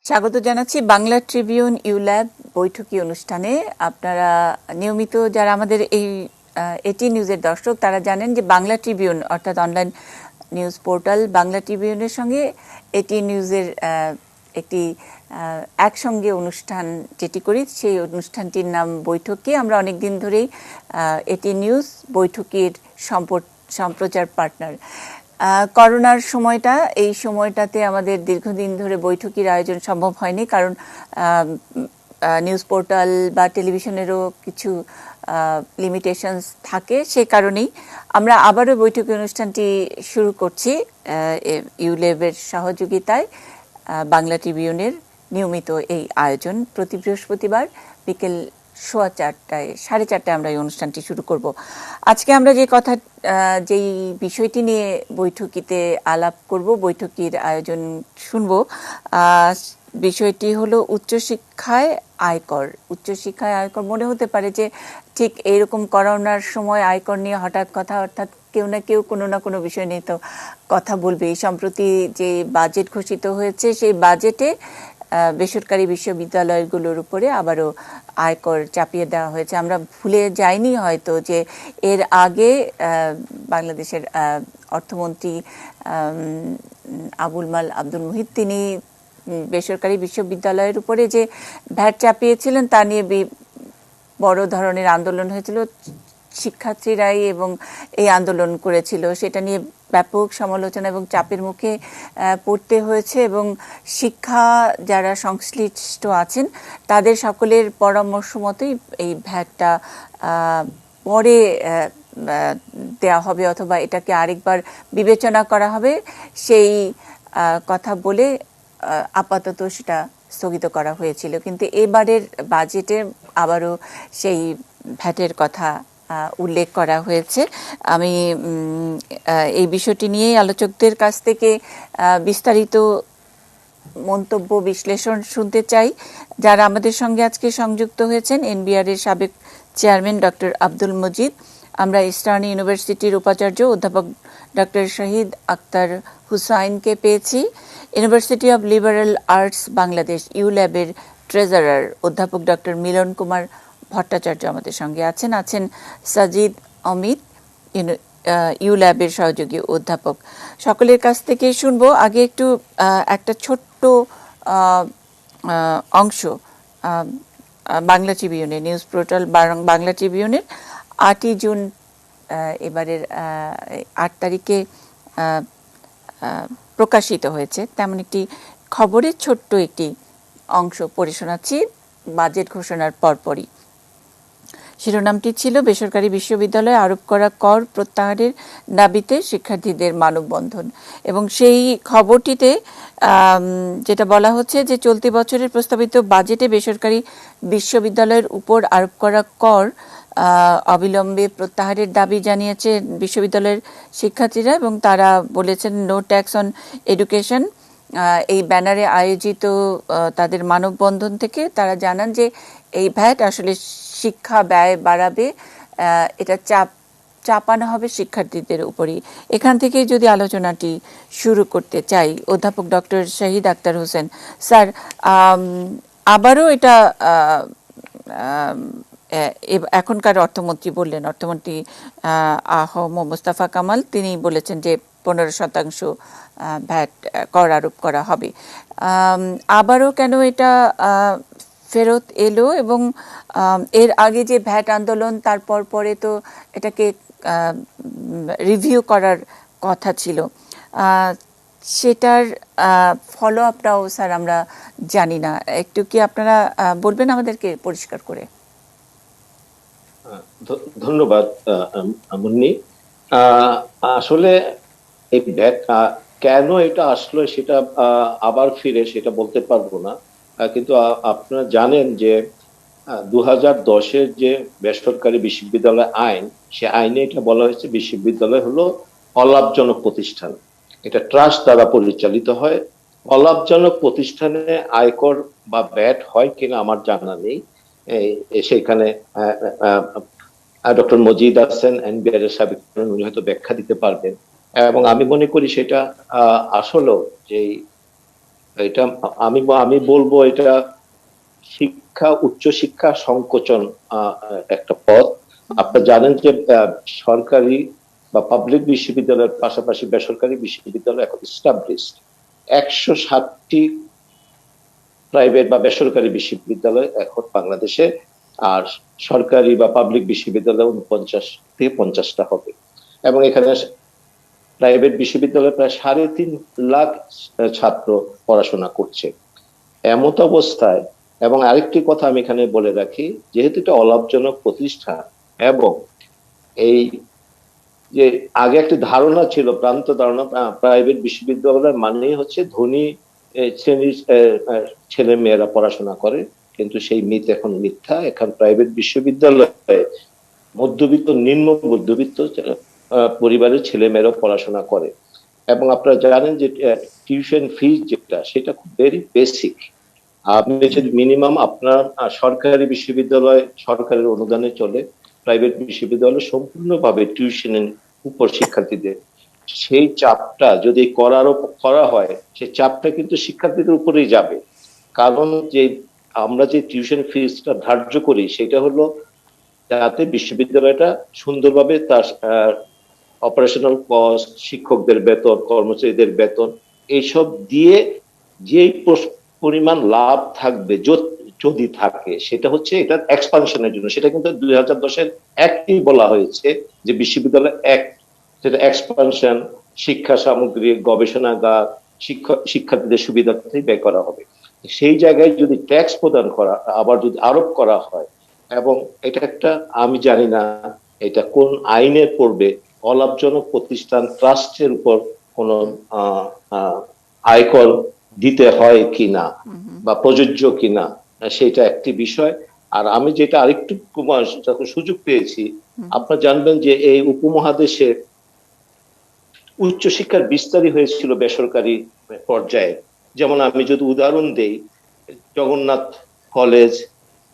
স্বাগত জানাচ্ছি Bangla Tribune ULAB বৈঠকি অনুষ্ঠানে। আপনারা নিয়মিত যারা আমাদের এই এটি নিউজের দর্শক তারা জানেন যে বাংলা ট্রিবিউন অর্থাৎ অনলাইন নিউজ পোর্টাল বাংলা ট্রিবিউনের সঙ্গে এটি নিউজের একটি একসঙ্গে অনুষ্ঠান যেটি করি, সেই অনুষ্ঠানটির নাম বৈঠকি। আমরা অনেক দিন ধরেই এটি নিউজ বৈঠকির সম্প্রচার পার্টনার। করোনার সময়টা, এই সময়টাতে আমাদের দীর্ঘদিন ধরে বৈঠকির আয়োজন সম্ভব হয়নি, কারণ নিউজ পোর্টাল বা টেলিভিশনেরও কিছু লিমিটেশনস থাকে। সে কারণেই আমরা আবারও বৈঠকি অনুষ্ঠানটি শুরু করছি ইউলেবের সহযোগিতায়। বাংলা ট্রিবিউনের নিয়মিত এই আয়োজন প্রতি বৃহস্পতিবার বিকেল 4:15 4:30 আমরা এই অনুষ্ঠানটি শুরু করব। আজকে আমরা যেই বিষয়টি নিয়ে বৈঠকিতে আলাপ করব, বৈঠকির আয়োজন শুনব, বিষয়টি হলো উচ্চশিক্ষায় আয়কর। উচ্চশিক্ষায় আয়কর মনে হতে পারে যে ঠিক এইরকম করোনার সময় আয়কর নিয়ে হঠাৎ কথা, অর্থাৎ কেউ না কেউ কোনো না কোনো বিষয় নিয়ে তো কথা বলবে। সম্প্রতি যে বাজেট ঘোষিত হয়েছে, সেই বাজেটে বেসরকারি বিশ্ববিদ্যালয়গুলোর উপরে আবারও আয়কর চাপিয়ে দেওয়া হয়েছে। আমরা ভুলে যাইনি হয়তো যে এর আগে বাংলাদেশের অর্থমন্ত্রী আবুল মাল আব্দুল মুহিত তিনি বেসরকারি বিশ্ববিদ্যালয়ের উপরে যে ভ্যাট চাপিয়েছিলেন তা নিয়ে বড় ধরনের আন্দোলন হয়েছিল। শিক্ষার্থীরাই এবং এই আন্দোলন করেছিল, সেটা নিয়ে ব্যাপক সমালোচনা এবং চাপের মুখে পড়তে হয়েছে, এবং শিক্ষা যারা সংশ্লিষ্ট আছেন তাদের সকলের পরামর্শ মতোই এই ভ্যাটটা পরে দেওয়া হবে অথবা এটাকে আরেকবার বিবেচনা করা হবে, সেই কথা বলে আপাতত সেটা স্থগিত করা হয়েছিল। কিন্তু এবারের বাজেটে আবারও সেই ভ্যাটের কথা উল্লেখ করা হয়েছে। আমি এই বিষয়টি নিয়েই আলোচকদের কাছ থেকে বিস্তারিত মন্তব্য বিশ্লেষণ শুনতে চাই। যারা আমাদের সঙ্গে আজকে সংযুক্ত হয়েছেন, এনবিআর এর সাবেক চেয়ারম্যান ডক্টর আব্দুল মজিদ, আমরা ইস্টার্ন ইউনিভার্সিটির উপাচার্য অধ্যাপক ডক্টর শহীদ আক্তার হুসাইনকে পেয়েছি, University of Liberal Arts Bangladesh ইউল্যাবের ট্রেজারার অধ্যাপক ডক্টর মিলন কুমার ভট্টাচার্য আমাদের সঙ্গে আছেন সাজিদ অমিত, ইউল্যাবের সহযোগী অধ্যাপক। সকলের কাছ থেকে শুনবো। আগে একটু একটা ছোট্ট অংশ বাংলা ট্রিবিউনের, নিউজ পোর্টাল বাংলা ট্রিবিউনের 8ই জুন এবারের 8 তারিখে প্রকাশিত হয়েছে তেমন একটি খবরের ছোট্ট একটি অংশ পড়ে শোনাচ্ছি। বাজেট ঘোষণার পরপরই শিরোনামটি ছিল বেসরকারি বিশ্ববিদ্যালয়ে আরোপ করা কর প্রত্যাহারের দাবিতে শিক্ষার্থীদের মানববন্ধন, এবং সেই খবরটিতে যেটা বলা হচ্ছে যে চলতি বছরের প্রস্তাবিত বাজেটে বেসরকারি বিশ্ববিদ্যালয়ের উপর আরোপ করা কর অবিলম্বে প্রত্যাহারের দাবি জানিয়েছে বিশ্ববিদ্যালয়ের শিক্ষার্থীরা, এবং তারা বলেছেন নো ট্যাক্স অন এডুকেশন এই ব্যানারে আয়োজিত তাদের মানববন্ধন থেকে তারা জানান যে এই ভ্যাট আসলে শিক্ষা ব্যয় বাড়াবে, এটা চাপানো হবে শিক্ষার্থীদের উপরই। এখান থেকে যদি আলোচনাটি শুরু করতে চাই, অধ্যাপক ডক্টর শহীদ আক্তার হোসেন স্যার, আবারও এটা এখনকার অর্থমন্ত্রী বললেন, অর্থমন্ত্রী মোস্তফা কামাল, তিনি বলেছেন যে 15% ভ্যাট কর আরোপ করা হবে। আবারও কেন এটা ফেরত এলো, এবং এর আগে যে ভ্যাট আন্দোলন তারপর পরে তো এটাকে রিভিউ করার কথা ছিল, সেটার ফলো আপটাও স্যার আমরা জানি না। একটু কি আপনারা বলবেন আমাদেরকে পরিষ্কার করে? ধন্যবাদ মুন্নি। আসলে এই ভ্যাট কেন এটা আসলো সেটা আবার ফিরে সেটা বলতে পারবো না, কিন্তু আপনারা জানেন যে 2010-এর যে বেসরকারি বিশ্ববিদ্যালয় আইন, সে আইনে এটা বলা হয়েছে বিশ্ববিদ্যালয় হলো অলাভজনক প্রতিষ্ঠান, এটা ট্রাস্ট দ্বারা পরিচালিত হয়। অলাভজনক প্রতিষ্ঠানে আয়কর বা ভ্যাট হয় কিনা আমার জানা নেই, সেখানে ডক্টর মজিদ আছেন এনবিআর এর সাবেক, উনি হয়তো ব্যাখ্যা দিতে পারবেন। এবং আমি মনে করি সেটা আসলেও যে এটা আমি আমি বলবো এটা উচ্চশিক্ষা সংকোচন একটা পথ। আপনারা জানেন যে সরকারি বা পাবলিক বিশ্ববিদ্যালয়ের পাশাপাশি বেসরকারি বিশ্ববিদ্যালয় এখন এস্টাবলিশড 160টি প্রাইভেট বা বেসরকারি বিশ্ববিদ্যালয় এখন বাংলাদেশে। আর সরকারি বা পাবলিক বিশ্ববিদ্যালয় 49 থেকে 50টা হবে। এবং এখানে প্রাইভেট বিশ্ববিদ্যালয়ে প্রায় 3.5 লাখ ছাত্র পড়াশোনা করছে। এমত অবস্থায়, এবং আরেকটি কথা আমি এখানে বলে রাখি, যেহেতু এটা অলাভজনক প্রতিষ্ঠান, এবং এই যে আগে একটি ধারণা ছিল, ভ্রান্ত ধারণা, প্রাইভেট বিশ্ববিদ্যালয় মানেই হচ্ছে ধনী শ্রেণীর ছেলে মেয়েরা পড়াশোনা করে, কিন্তু সেই মিথ এখন মিথ্যা। এখন প্রাইভেট বিশ্ববিদ্যালয়ে মধ্যবিত্ত, নিম্ন মধ্যবিত্ত পরিবারের ছেলে মেয়েরা পড়াশোনা করে। এবং আপনারা জানেন যে টিউশন ফিস যেটা, সেটা খুব ভেরি বেসিক। আপনি যদি মিনিমাম আপনার সরকারি বিশ্ববিদ্যালয় সরকারের অনুদানে চলে, প্রাইভেট বিশ্ববিদ্যালয় সম্পূর্ণভাবে টিউশনের উপর শিক্ষার্থীদের, সেই চাপটা যদি করা হয়, সেই চাপটা কিন্তু শিক্ষার্থীদের উপরেই যাবে। কারণ যে আমরা যে টিউশন ফিসটা ধার্য করি, সেটা হলো যাতে বিশ্ববিদ্যালয়টা সুন্দরভাবে তার অপারেশনাল কস্ট, শিক্ষকদের বেতন, কর্মচারীদের বেতন, এইসব দিয়ে যে পরিমাণ লাভ থাকবে যদি থাকে, সেটা হচ্ছে এটা এক্সপানশনের জন্য। সেটা কিন্তু 2010-এর অ্যাক্টই বলা হয়েছে যে বিশ্ববিদ্যালয় অ্যাক্ট, যেটা এক্সপানশন, শিক্ষা সামগ্রী, গবেষণাগার, শিক্ষার্থীদের সুবিধার্থে ব্যয় করা হবে। সেই জায়গায় যদি ট্যাক্স প্রদান করা, আবার যদি আরোপ করা হয়, এবং এটা একটা, আমি জানি না এটা কোন আইনে পড়বে, অলাভজনক প্রতিষ্ঠান ট্রাস্টের উপর কোন আয়কর দিতে হয় কিনা বা প্রযোজ্য কিনা, সেটা একটি বিষয়। আর আমি যেটা আরেকটু যখন সুযোগ পেয়েছি, আপনারা জানবেন যে এই উপমহাদেশে উচ্চশিক্ষার বিস্তারই হয়েছিল বেসরকারি পর্যায়ে। যেমন আমি যদি উদাহরণ দেই, Jagannath college,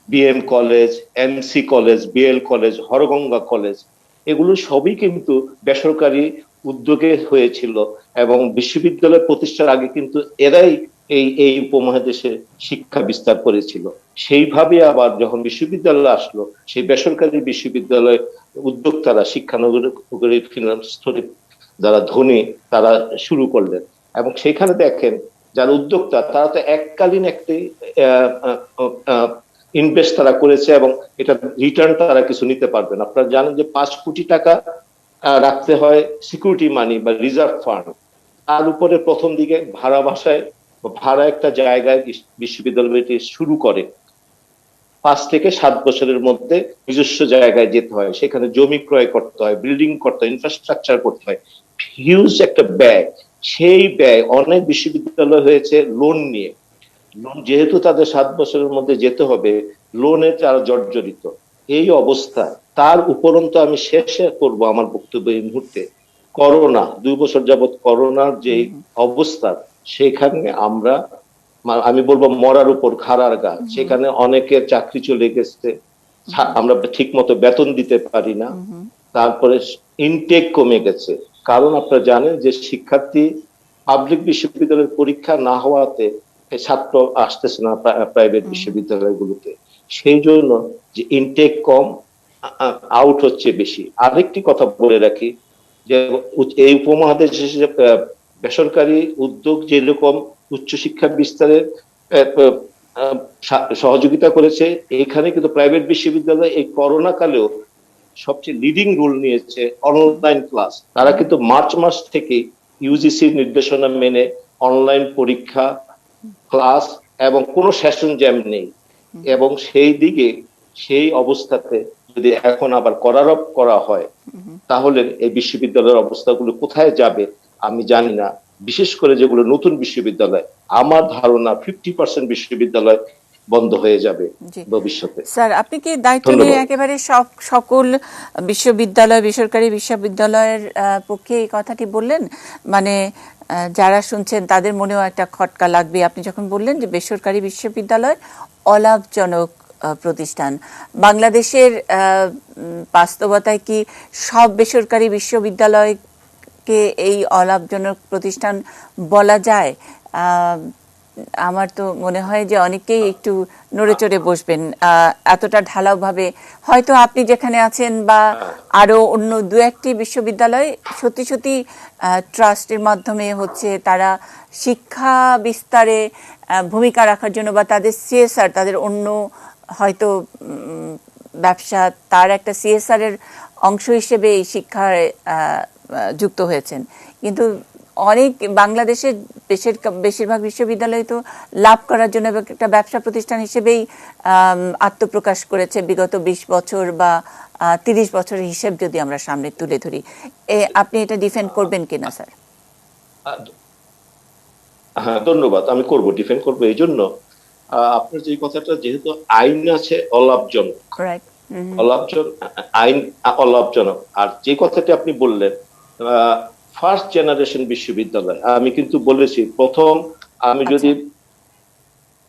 BM college, MC college, BL college, Harganga college, এগুলো সবই কিন্তু বেসরকারি উদ্যোগে হয়েছিল। এবং বিশ্ববিদ্যালয় প্রতিষ্ঠার আগে কিন্তু এরাই এই উপমহাদেশে শিক্ষা বিস্তার করেছিল। সেইভাবে আবার যখন বিশ্ববিদ্যালয় আসলো, সেই বেসরকারি বিশ্ববিদ্যালয় উদ্যোক্তারা, শিক্ষানগরী ফিনান্স যারা ধনী, তারা শুরু করলেন। এবং সেখানে দেখেন যারা উদ্যোক্তা, তারা তো এককালীন একটি ইনভেস্ট তারা করেছে, এবং এটা রিটার্ন তারা কিছু নিতে পারবেন। আপনারা জানেন যে 5 কোটি টাকা রাখতে হয় সিকিউরিটি মানি বা রিজার্ভ ফান্ড। তার উপরে প্রথম দিকে ভাড়া বাসায়, ভাড়া একটা জায়গায় বিশ্ববিদ্যালয়টি শুরু করে, 5 থেকে 7 বছরের মধ্যে নিজস্ব জায়গায় যেতে হয়, সেখানে জমি ক্রয় করতে হয়, বিল্ডিং করতে হয়, ইনফ্রাস্ট্রাকচার করতে হয়, হিউজ একটা ব্যয়। সেই ব্যয় অনেক বিশ্ববিদ্যালয় হয়েছে লোন নিয়ে। যেহেতু তাদের 7 বছরের মধ্যে যেতে হবে, লোনে তারা জর্জরিত। এই অবস্থায় তার উপরন্ত আমি শেষে করব আমার বক্তব্য এই মুহূর্তে, করোনা 2 বছর যাবৎ করোনার যে অবস্থা, সেখানে আমরা, আমি বলবো মরার উপর খাড়ার গা। সেখানে অনেকের চাকরি চলে গেছে, আমরা ঠিক মতো বেতন দিতে পারি না। তারপরে ইনটেক কমে গেছে, কারণ আপনারা জানেন যে শিক্ষার্থী পাবলিক বিশ্ববিদ্যালয়ের পরীক্ষা না হওয়াতে ছাত্র আসতেছে না প্রাইভেট বিশ্ববিদ্যালয়গুলোতে। সেই জন্য যে ইনটেক কম, আউট হচ্ছে বেশি। আরেকটি কথা বলে রাখি যে এই উপমহাদেশে বেসরকারি উদ্যোগ যেরকম উচ্চশিক্ষা বিস্তারের সহযোগিতা করেছে, এখানে কিন্তু প্রাইভেট বিশ্ববিদ্যালয় এই করোনা কালেও সবচেয়ে লিডিং রোল নিয়েছে অনলাইন ক্লাস। তারা কিন্তু মার্চ মাস থেকে ইউজিসির নির্দেশনা মেনে অনলাইন পরীক্ষা, ক্লাস, এবং কোনো সেশন জ্যাম নেই। এবং সেই অবস্থাতে যদি এখন আবার করারোপ করা হয়, তাহলে এই বিশ্ববিদ্যালয়ের অবস্থাগুলো কোথায় যাবে আমি জানি না। বিশেষ করে যেগুলো নতুন বিশ্ববিদ্যালয়, আমার ধারণা 50% বিশ্ববিদ্যালয় বন্ধ হয়ে যাবে ভবিষ্যতে। স্যার, আপনি কি দায়িত্ব নিয়ে একেবারে সকল বিশ্ববিদ্যালয়, বেসরকারি বিশ্ববিদ্যালয়ের পক্ষে এই কথাটি বললেন? মানে যারা শুনছেন তাদের মনেও একটা খটকা লাগবে। আপনি যখন বললেন যে বেসরকারি বিশ্ববিদ্যালয় অলাভজনক প্রতিষ্ঠান, বাংলাদেশের বাস্তবতায় কি সব বেসরকারি বিশ্ববিদ্যালয়কে এই অলাভজনক প্রতিষ্ঠান বলা যায়? আমার তো মনে হয় যে অনেকেই একটু নড়ে চড়ে বসবেন এতটা ঢালাওভাবে। হয়তো আপনি যেখানে আছেন বা আরো অন্য দু একটি বিশ্ববিদ্যালয় সত্যি সত্যি ট্রাস্টের মাধ্যমে হচ্ছে তারা শিক্ষা বিস্তারে ভূমিকা রাখার জন্য বা তাদের সিএসআর তাদের অন্য হয়তো ব্যবসা তার একটা সিএসআর এর অংশ হিসেবে এই শিক্ষায় যুক্ত হয়েছেন। কিন্তু অনেক বাংলাদেশের বেশিরভাগ বিশ্ববিদ্যালয় তো লাভ করার জন্য একটা ব্যবসা প্রতিষ্ঠান হিসেবেই আত্মপ্রকাশ করেছে বিগত 20 বছর বা 30 বছরের হিসেব যদি আমরা সামনে তুলে ধরি। আপনি এটা ডিফেন্ড করবেন কিনা স্যার? হ্যাঁ, ধন্যবাদ। আমি করব, ডিফেন্ড করবো। এই জন্য আপনার যে কথাটা, যেহেতু আইন আছে অলাভজনক, রাইট। অলাভজনক আইন অলাভজনক, আর যে কথাটি আপনি বললেন ফার্স্ট জেনারেশন বিশ্ববিদ্যালয়, আমি কিন্তু বলেছি প্রথম আমি যদি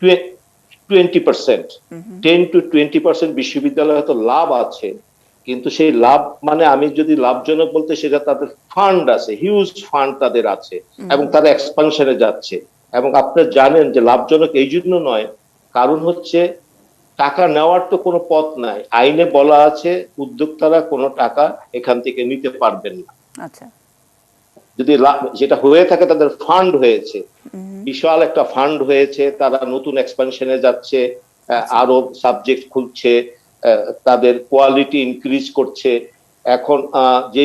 20%, 10 to 20% বিশ্ববিদ্যালয় হয়তো লাভ আছে, কিন্তু সেই লাভ মানে আমি যদি লাভজনক বলতে, সেটা তাদের ফান্ড আছে, হিউজ ফান্ড তাদের আছে এবং তারা এক্সপানশনে যাচ্ছে। এবং আপনারা জানেন যে লাভজনক এই জন্য নয়, কারণ হচ্ছে টাকা নেওয়ার তো কোনো পথ নাই, আইনে বলা আছে উদ্যোক্তারা কোনো টাকা এখান থেকে নিতে পারবেন না। আচ্ছা। যদি যেটা হয়ে থাকে, তাদের ফান্ড হয়েছে, বিশাল একটা ফান্ড হয়েছে, তারা নতুন এক্সপানশনে যাচ্ছে, আরো সাবজেক্ট খুলছে, তাদের কোয়ালিটি ইনক্রিজ করছে। এখন যে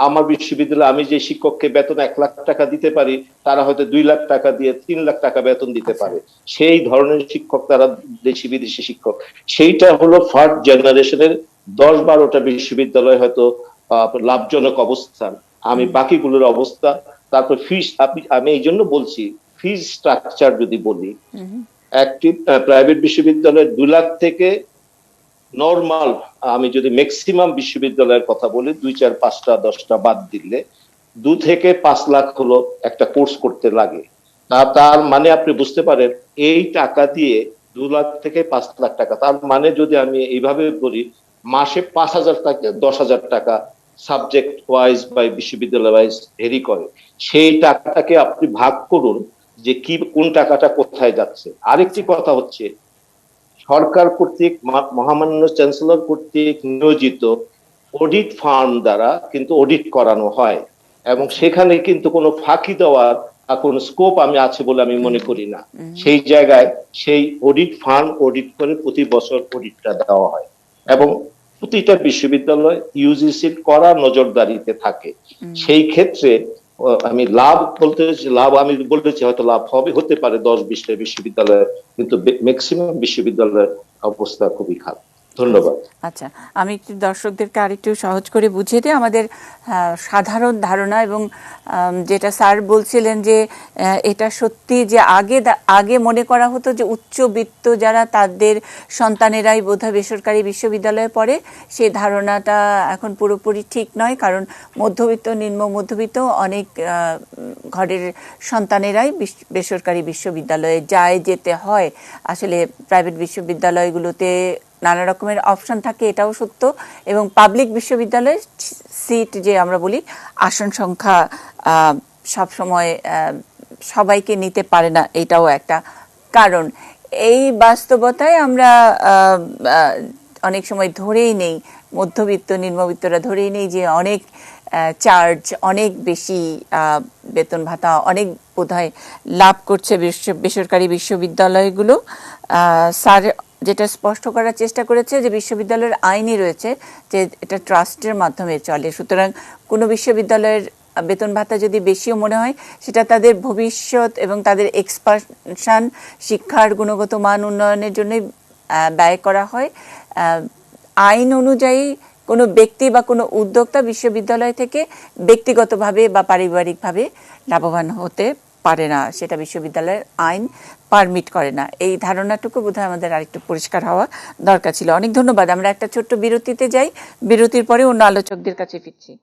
আমার বিশ্ববিদ্যালয়ে আমি যে শিক্ষককে বেতন 1 লাখ টাকা দিতে পারি, তারা হয়তো 2 লাখ টাকা দিয়ে 3 লাখ টাকা বেতন দিতে পারে। সেই ধরনের শিক্ষক তারা, দেশি বিদেশি শিক্ষক। সেইটা হলো ফার্স্ট জেনারেশনের 10-12টা বিশ্ববিদ্যালয় হয়তো লাভজনক অবস্থান। আমি বাকিগুলোর অবস্থা, তারপর ফিস, আমি এই জন্য বলছি ফিস স্ট্রাকচার যদি বলি, একটি প্রাইভেট বিশ্ববিদ্যালয়ের 2 লাখ থেকে নর্মাল, আমি যদি ম্যাক্সিমাম বিশ্ববিদ্যালয়ের কথা বলি, 2, 4, 5টা 10টা বাদ দিলে 2 থেকে 5 লাখ হলো একটা কোর্স করতে লাগে। তার মানে আপনি বুঝতে পারেন, এই টাকা দিয়ে 2 লাখ থেকে 5 লাখ টাকা, তার মানে যদি আমি এইভাবে বলি, মাসে 5,000 টাকা 10,000 টাকা সাবজেক্ট ওয়াইজ বা বিশ্ববিদ্যালয় ওয়াইজ ভেরি করে। সেই টাকাটাকে আপনি ভাগ করুন যে কি কোন টাকাটা কোথায় যাচ্ছে। আরেকটি কথা হচ্ছে, সরকার কর্তৃক মহামান্য চ্যান্সেলর কর্তৃক নিয়োজিত অডিট ফার্ম দ্বারা কিন্তু অডিট করানো হয়, এবং সেখানে কিন্তু কোনো ফাঁকি দেওয়ার কোন স্কোপ আমি আছে বলে আমি মনে করি না। সেই জায়গায় সেই অডিট ফার্ম অডিট করে প্রতি বছর অডিটটা দেওয়া হয়, এবং প্রতিটা বিশ্ববিদ্যালয় ইউজিসির করা নজরদারিতে থাকে। সেই ক্ষেত্রে আমি লাভ বলতে, লাভ আমি বলেছি হয়তো লাভ হতে পারে 10-20টা বিশ্ববিদ্যালয়ে, কিন্তু ম্যাক্সিমাম বিশ্ববিদ্যালয়ের অবস্থা খুবই খারাপ। ধন্যবাদ। আচ্ছা, আমি একটু দর্শকদেরকে আরেকটু সহজ করে বুঝিয়ে দিই আমাদের সাধারণ ধারণা, এবং যেটা স্যার বলছিলেন যে এটা সত্যি যে আগে মনে করা হতো যে উচ্চবিত্ত যারা তাদের সন্তানেরাই বোধহয় বেসরকারি বিশ্ববিদ্যালয়ে পড়ে, সেই ধারণাটা এখন পুরোপুরি ঠিক নয়। কারণ মধ্যবিত্ত, নিম্ন মধ্যবিত্ত অনেক ঘরের সন্তানেরাই বেসরকারি বিশ্ববিদ্যালয়ে যেতে হয়। আসলে প্রাইভেট বিশ্ববিদ্যালয়গুলোতে নানা রকমের অপশন থাকে, এটাও সত্য। এবং পাবলিক বিশ্ববিদ্যালয়ে সিট যে আমরা বলি, আসন সংখ্যা সবসময় সবাইকে নিতে পারে না, এটাও একটা কারণ। এই বাস্তবতায় আমরা অনেক সময় ধরেই নেই, মধ্যবিত্ত নিম্নবিত্তরা ধরেই নেই যে অনেক চার্জ, অনেক বেশি বেতন ভাতা অনেক বোধহয় লাভ করছে বেসরকারি বিশ্ববিদ্যালয়গুলো। স্যার যেটা স্পষ্ট করার চেষ্টা করেছে যে বিশ্ববিদ্যালয়ের আইনই রয়েছে যে এটা ট্রাস্টের মাধ্যমে চলে, সুতরাং কোনো বিশ্ববিদ্যালয়ের বেতন ভাতা যদি বেশিও মনে হয়, সেটা তাদের ভবিষ্যৎ এবং তাদের এক্সপানশন, শিক্ষার গুণগত মান উন্নয়নের জন্যই ব্যয় করা হয়। আইন অনুযায়ী কোনো ব্যক্তি বা কোনো উদ্যোক্তা বিশ্ববিদ্যালয় থেকে ব্যক্তিগতভাবে বা পারিবারিকভাবে লাভবান হতে পারে না, সেটা বিশ্ববিদ্যালয়ের আইন পারমিট করে না। এই ধারণাটুকু বোধহয় আমাদের আরেকটু পরিষ্কার হওয়া দরকার ছিল। অনেক ধন্যবাদ। আমরা একটা ছোট্ট বিরতিতে যাই, বিরতির পরে অন্য আলোচকদের কাছে ফিরছি।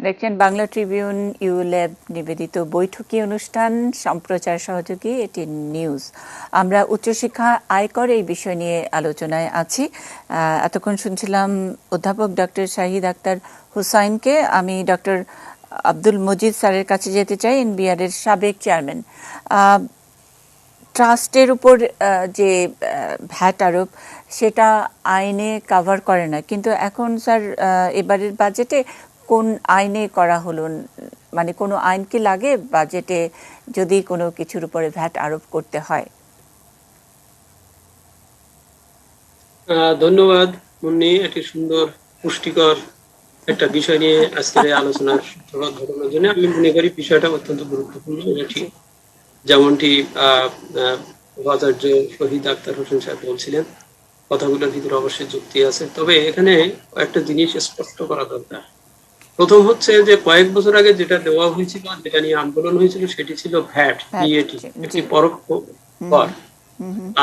দেখছেন বাংলা ট্রিবিউন ইউল্যাব নিবেদিত বৈঠকি অনুষ্ঠান, সম্প্রচার সহযোগী এটি নিউজ। আমরা উচ্চশিক্ষা আয়কর এই বিষয় নিয়ে আলোচনায় আছি। এতক্ষণ শুনছিলাম অধ্যাপক ডক্টর শাহিদ আক্তার হুসাইনকে। আমি ডক্টর আব্দুল মজিদ স্যারের কাছে যেতে চাই, এনবিআর এর সাবেক চেয়ারম্যান। ট্রাস্টের উপর যে ভ্যাট আরোপ, সেটা আইনে কভার করে না, কিন্তু এখন স্যার এবারের বাজেটে কোন আইনে করা হলো? মানে কোনো আইন কি লাগে বাজেটে যদি কোনো কিছুর উপরে ভ্যাট আরোপ করতে হয়? ধন্যবাদ মুন্নি, একটি সুন্দর পুষ্টিকর একটা বিষয় নিয়ে আজকের এই আলোচনার সূত্রপাত ঘটানোর জন্য। আমি মনে করি বিষয়টা অত্যন্ত গুরুত্বপূর্ণ। ঠিক যেমনটি উপাচার্য শহীদ আক্তার হোসেন সাহেব বলছিলেন, কথাগুলোর ভিতরে অবশ্যই যুক্তি আছে। তবে এখানে একটা জিনিস স্পষ্ট করা দরকার। প্রথম হচ্ছে যে কয়েক বছর আগে যেটা দেওয়া হয়েছিল, যেটা নিয়ে আন্দোলন হয়েছিল, সেটি ছিল ভ্যাট, ভিএটি, একটি পরোক্ষ কর।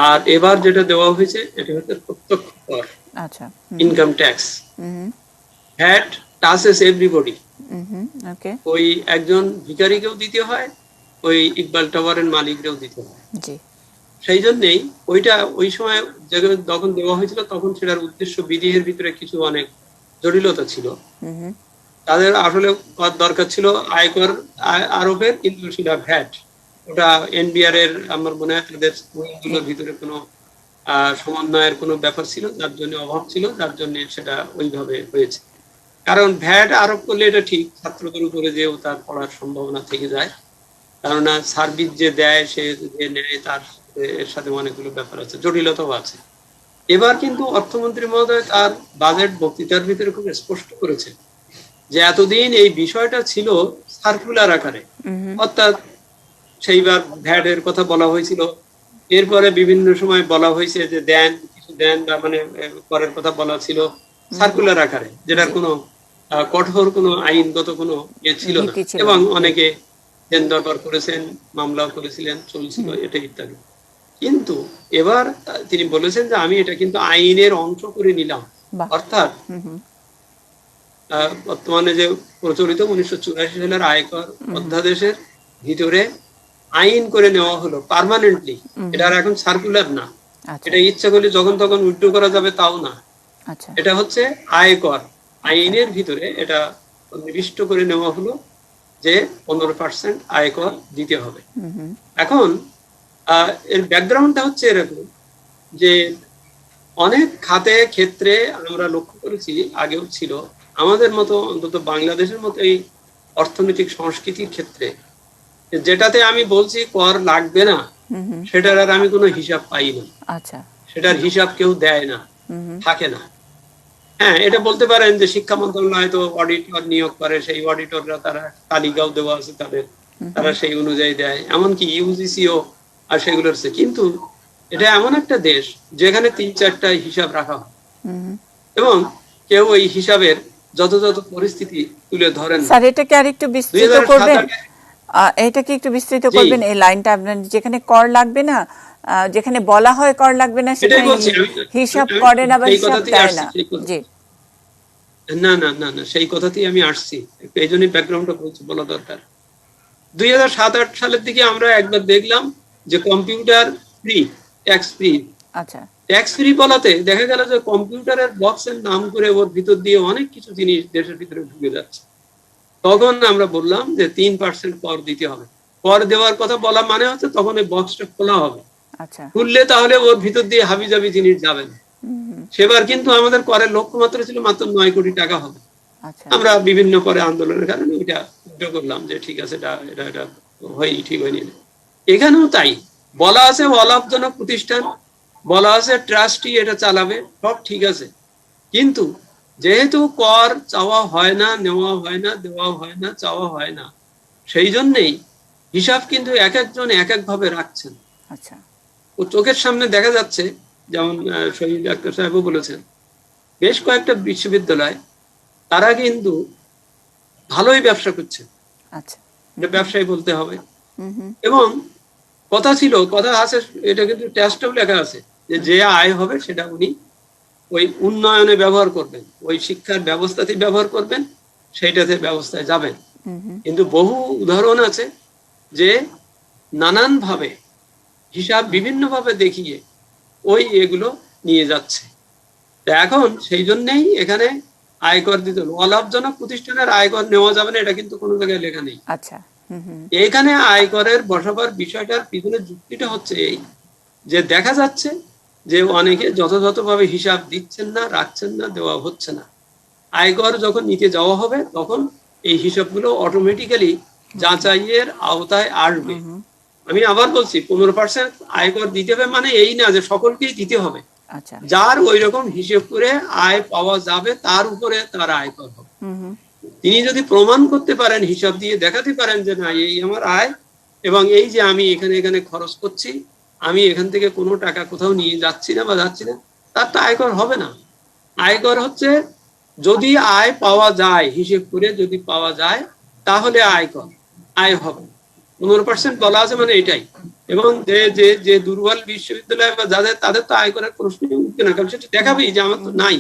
আর এবার যেটা দেওয়া হয়েছে এটি হচ্ছে প্রত্যক্ষ কর, আচ্ছা, income tax. VAT touches everybody. ওই একজন ভিখারিকেও দিতে হয়, ওই ইকবাল টাওয়ারের মালিককেও দিতে হয়। সেই জন্যই ওইটা ওই সময় যখন দেওয়া হয়েছিল তখন সেটার উদ্দেশ্য বিধির ভিতরে কিছু অনেক জটিলতা ছিল। তাদের আসলে দরকার ছিল আয়কর আরোপের, কিন্তু সেটা ভ্যাট, ওটা এনবিআর এর আমার মনে হয় তাদের ভিতরে কোনো সমন্বয়ের কোনো ব্যাপার ছিল, যার জন্য অভাব ছিল, যার জন্য সেটা ওইভাবে হয়েছে। কারণ ভ্যাট আরোপ করলে এটা ঠিক ছাত্রদের উপরে যেও তার পড়ার সম্ভাবনা থেকে যায়, কেননা সার্ভিস যে দেয় সে যে নেয় তার এর সাথে অনেকগুলো ব্যাপার আছে, জটিলতাও আছে। এবার কিন্তু অর্থমন্ত্রী মহোদয় তার বাজেট বক্তৃতার ভিতরে খুব স্পষ্ট করেছে যে এতদিন এই বিষয়টা ছিল সার্কুলার আকারে, অর্থাৎ সেইবার ভ্যাট এর কথা বলা হয়েছিল, এরপরে বিভিন্ন সময় বলা হয়েছে যে দেন কিছু দেন, বা মানে করের কথা বলা ছিল সার্কুলার আকারে, যেটার কোনো কঠোর কোনো আইনগত কোনো ইয়ে ছিল না, এবং অনেকে দেন দরবার করেছেন, মামলাও করেছিলেন, চলছিল এটা ইত্যাদি। কিন্তু এবার তিনি বলেছেন যে আমি এটা কিন্তু আইনের অংশ করে নিলাম, অর্থাৎ বর্তমানে যে প্রচলিত 1984 সালের আয়কর অধ্যাদেশের ভিতরে আইন করে নেওয়া হলো পার্মানেন্টলি। এটা আর এখন সার্কুলার না, এটা ইচ্ছা করলে যখন তখন উইথড্র করা যাবে তাও না। এটা হচ্ছে আয়কর আইনের ভিতরে এটা নির্দিষ্ট করে নেওয়া হলো যে 15% আয়কর দিতে হবে। এখন এর ব্যাকগ্রাউন্ডটা হচ্ছে এরকম যে অনেক খাতে ক্ষেত্রে আমরা লক্ষ্য করেছি, আগেও ছিল আমাদের মতো, অন্তত বাংলাদেশের মতো এই অর্থনৈতিক সংস্কৃতির ক্ষেত্রে, যেটাতে আমি বলছি কর লাগবে না, সেটার আর আমি কোনো হিসাব পাই না। সেটার হিসাব কেউ দেয় না, থাকে না। হ্যাঁ, এটা বলতে পারেন যে শিক্ষা মন্ত্রণালয় তো অডিটর নিয়োগ করে, সেই অডিটররা তারা তালিকাও দেওয়া আছে তাদের, তারা সেই অনুযায়ী দেয়, এমনকি ইউজিসিও আর সেগুলোর। কিন্তু এটা এমন একটা দেশ যেখানে 3-4টা হিসাব রাখা হয়, এবং কেউ ওই হিসাবের যথাযথ পরিস্থিতি তুলে ধরেন। স্যার এটাকে আরেকটু বিস্তৃত করবেন, এটাকে একটু বিস্তৃত করবেন এই লাইনটা, আপনার যেখানে কর লাগবে না, যেখানে বলা হয় কর লাগবে না সেখানে হিসাব করে না বা হিসাব দেয় না। জি, না না না না, সেই কথাতেই আমি আসছি, এই জন্যই ব্যাকগ্রাউন্ডটা বলা দরকার। 2007-8 সালের দিকে আমরা একবার দেখলাম যে কম্পিউটার ফ্রি, ট্যাক্স ফ্রি। আচ্ছা, ট্যাক্স ফ্রি বলাতে দেখা গেল যে কম্পিউটারের বক্সের নাম করে ওর ভিতর দিয়ে অনেক কিছু জিনিস দেশের ভিতরে ঢুকে যাচ্ছে। তখন আমরা বললাম যে 3% কর দিতে হবে। কর দেওয়ার কথা বলা মানে হচ্ছে তখন ওই বক্সটা খোলা হবে, খুললে তাহলে ওর ভিতর দিয়ে হাবিজাবি জিনিস যাবে না। সেবার কিন্তু আমাদের করের লক্ষ্যমাত্রা ছিল মাত্র 9 কোটি টাকা হবে। আমরা বিভিন্ন পরে আন্দোলনের কারণে এটা উদ্যোগ করলাম যে ঠিক আছে, এটা এটা হয়নি, ঠিক হয়নি। এখানেও তাই বলা আছে, অলাভজনক প্রতিষ্ঠান, বলা আছে ট্রাস্টি এটা চালাবে, সব ঠিক আছে। কিন্তু যেহেতু কর চাওয়া হয় না, নেওয়া হয় না, দেওয়া হয় না, চাওয়া হয় না, সেই জন্যেই হিসাব কিন্তু এক একজন এক এক ভাবে রাখছেন। ও চোখের সামনে দেখা যাচ্ছে, যেমন শহীদ ডাক্তার সাহেবও বলেছেন, বেশ কয়েকটা বিশ্ববিদ্যালয় তারা কিন্তু ভালোই ব্যবসা করছে, ব্যবসায়ী বলতে হবে। এবং কথা ছিল, কথা আছে, এটা কিন্তু টেস্টেও লেখা আছে যে আয় হবে সেটা উনি ওই উন্নয়নে ব্যবহার করবেন, ওই শিক্ষার ব্যবস্থাতে ব্যবহার করবেন, সেইটাতে ব্যবস্থায় যাবেন। কিন্তু বহু উদাহরণ আছে যে নানান ভাবে হিসাব বিভিন্ন ভাবে দেখিয়ে ওই এগুলো নিয়ে যাচ্ছে। এখন সেই জন্যই এখানে আয়কর দিতে হলো। অলাভজনক প্রতিষ্ঠানের আয়কর নেওয়া যাবে না, এটা কিন্তু কোনো জায়গায় লেখা নেই। আচ্ছা, এখানে আয়করের বসাবার বিষয়টার পিছনে যুক্তিটা হচ্ছে এই যে দেখা যাচ্ছে যে অনেকে যথাযথভাবে হিসাব দিচ্ছেন না, রাখছেন না, দেওয়া হচ্ছে না। আয়কর যখন নিতে যাওয়া হবে তখন এই হিসাবগুলো অটোমেটিক্যালি যাচাইয়ের আওতায় আসবে। আমি আবার বলছি 15% আয়কর দিতে হবে মানে এই না যে সকলকেই দিতে হবে। যার ওই রকম হিসেব করে আয় পাওয়া যাবে তার উপরে তার আয়কর হবে। তিনি যদি প্রমাণ করতে পারেন, হিসাব দিয়ে দেখাতে পারেন যে না এই আমার আয় এবং এই যে আমি এখানে এখানে খরচ করছি, আমি এখান থেকে কোনো টাকা কোথাও নিয়ে যাচ্ছি না বা যাচ্ছি না, তার তো আয়কর হবে না। আয়কর হচ্ছে যদি আয় পাওয়া যায়, হিসেব করে যদি পাওয়া যায় তাহলে আয়কর আয় হবে। 15% বলা আছে মানে এটাই। এবং যে দুর্বল বিশ্ববিদ্যালয় বা যাদের, তাদের তো আয়করের প্রশ্নই উঠবে না, কারণ সেটা দেখাবেই যে আমার তো নাই।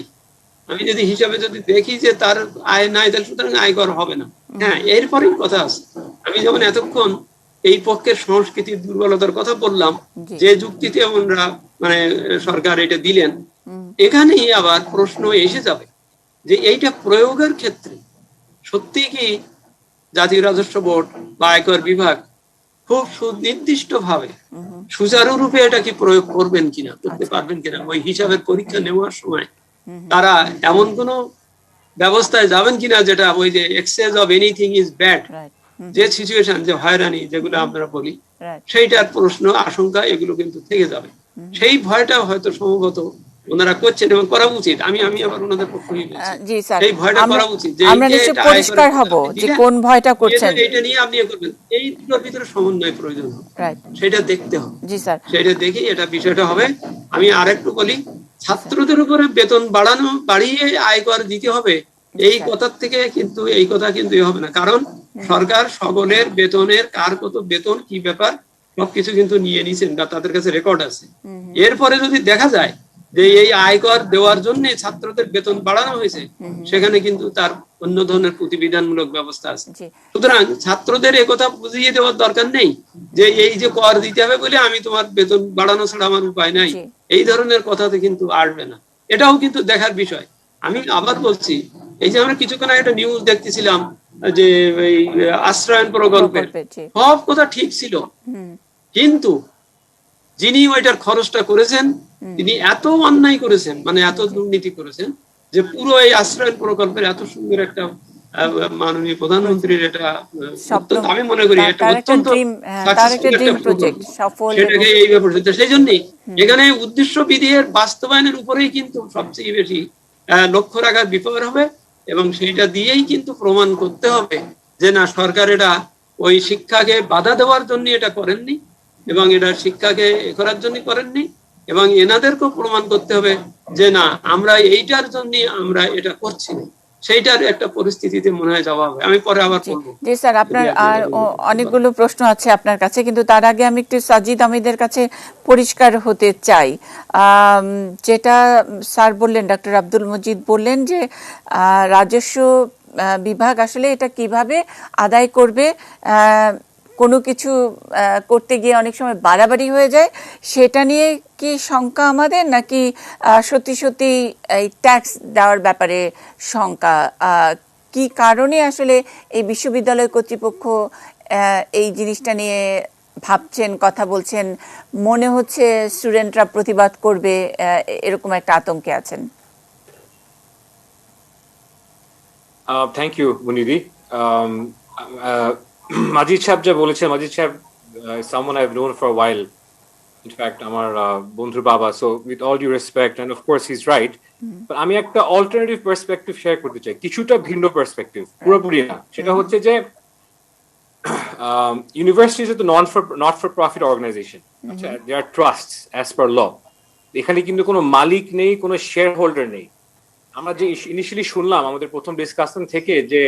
আমি যদি হিসাবে যদি দেখি যে তার আয় নাই, তাহলে সুতরাং আয়কর হবে না। হ্যাঁ, এরপরেই কথা আছে। আমি যেমন এতক্ষণ এই পক্ষের সংস্কৃতির দুর্বলতার কথা বললাম, যে যুক্তিতে আমরা মানে সরকার এটা দিলেন, এখানেই আবার প্রশ্ন এসে যাবে যে এইটা প্রয়োগের ক্ষেত্রে সত্যি কি জাতীয় রাজস্ব বোর্ড বা আয়কর বিভাগ খুব সুনির্দিষ্ট ভাবে সুচারুরূপে এটা কি প্রয়োগ করবেন কিনা, করতে পারবেন কিনা, ওই হিসাবের পরীক্ষা নেওয়ার সময় তারা এমন কোন ব্যবস্থায় যাবেন কিনা যেটা ওই যে exchange of anything is bad, যে সিচুয়েশন, যে হয়রানি যেগুলো আমরা বলি, সেইটার প্রশ্ন আশঙ্কা এগুলো কিন্তু থেকে যাবে। সেই ভয়টা হয়তো সম্ভবত ওনারা করছেন এবং করা উচিত। আমি আবার ওনাদের পক্ষেই বলছি, এই ভয়টা করা উচিত যে আমরা নিশ্চয়ই পরিষ্কার হব যে কোন ভয়টা করছেন, এটা নিয়ে আপনি করবেন, এই দুটোর ভিতরে সমন্বয় প্রয়োজন হবে, সেটা দেখতে হবে। জি স্যার, সেটা দেখি এটা বিষয়টা হবে। আমি আরেকটু বলি, ছাত্রদের উপরে বেতন বাড়িয়ে আয়কর দিতে হবে, এই কথার থেকে কিন্তু এই কথা কিন্তু হবে না। কারণ সরকার সকলের বেতনের, কার কত বেতন, কি ব্যাপার, সবকিছু কিন্তু নিয়ে নিছেন বা তাদের কাছে রেকর্ড আছে। এরপরে যদি দেখা যায় যে এই আয়কর দেওয়ার জন্য ছাত্রদের বেতন বাড়ানো হয়েছে, সেখানে কিন্তু তার অন্য ধরনের প্রতিবিধানমূলক ব্যবস্থা আছে। সুতরাং ছাত্রদের একথা বুঝিয়ে দেওয়ার দরকার নেই যে এই যে কর দিতে হবে বলে আমি তোমার বেতন বাড়ানো ছাড়া আমার উপায় নাই, এই ধরনের কথাতে কিন্তু আসবে না। এটাও কিন্তু দেখার বিষয়। আমি আবার বলছি, এই যে আমরা কিছুক্ষণ আগে একটা নিউজ দেখতেছিলাম যে এই আশ্রয়ন প্রকল্পের সব কথা ঠিক ছিল, কিন্তু যিনি ওইটার খরচটা করেছেন তিনি এত অন্যায় করেছেন, মানে এত দুর্নীতি করেছেন যে পুরো এই আশ্রয়ন প্রকল্পের এত সুন্দর একটা মাননীয় প্রধানমন্ত্রীর এটা আমি মনে করি এটা অত্যন্ত সেটাকে এই ব্যাপার। সেই জন্যই এখানে উদ্দেশ্য বিধির বাস্তবায়নের উপরেই কিন্তু সবচেয়ে বেশি লক্ষ্য রাখার বিপদ হবে এবং সেইটা দিয়েই কিন্তু প্রমাণ করতে হবে যে না, সরকার এটা ওই শিক্ষাকে বাধা দেওয়ার জন্য এটা করেননি এবং এটা শিক্ষাকে করার জন্য করেননি, এবং এনাদেরকেও প্রমাণ করতে হবে যে না, আমরা এইটার জন্য আমরা এটা করছি না। সেইটার একটা পরিস্থিতিতে মনে হয় যাওয়া হবে। আমি পরে আবার বলবো। জি স্যার, আপনার আর অনেকগুলো প্রশ্ন আছে আপনার কাছে, কিন্তু তার আগে আমি একটু সাজিদ আহমেদের কাছে পরিষ্কার হতে চাই। যেটা স্যার বললেন, ডক্টর আব্দুল মজিদ বললেন যে রাজস্ব বিভাগ আসলে এটা কিভাবে আদায় করবে, কোনো কিছু করতে গিয়ে অনেক সময় বাড়াবাড়ি হয়ে যায়, সেটা নিয়ে কি শঙ্কা আমাদের, নাকি সত্যি সত্যি এই ট্যাক্স দেওয়ার ব্যাপারে শঙ্কা? কি কারণে আসলে এই বিশ্ববিদ্যালয় কর্তৃপক্ষ এই জিনিসটা নিয়ে ভাবছেন, কথা বলছেন? মনে হচ্ছে স্টুডেন্টরা প্রতিবাদ করবে, এরকম একটা আতঙ্কে আছেন। থ্যাংক ইউ মুনিদি। Majid Shab যা বলেছেন, Majid Shab someone I've known for a while. In fact, আমার বন্ধুর বাবা. So with all due respect, and of course he's right, but আমি একটা alternative perspective share করতে চাই, কিছুটা ভিন্ন perspective, পুরোপুরি না। সেটা হচ্ছে যে universities are the not for profit organization. আচ্ছা, they are trusts as per law. এখানে কিন্তু কোনো মালিক নেই, কোনো শেয়ার হোল্ডার নেই। আমরা যে ইনিশিয়ালি শুনলাম আমাদের প্রথম ডিসকাশন থেকে যে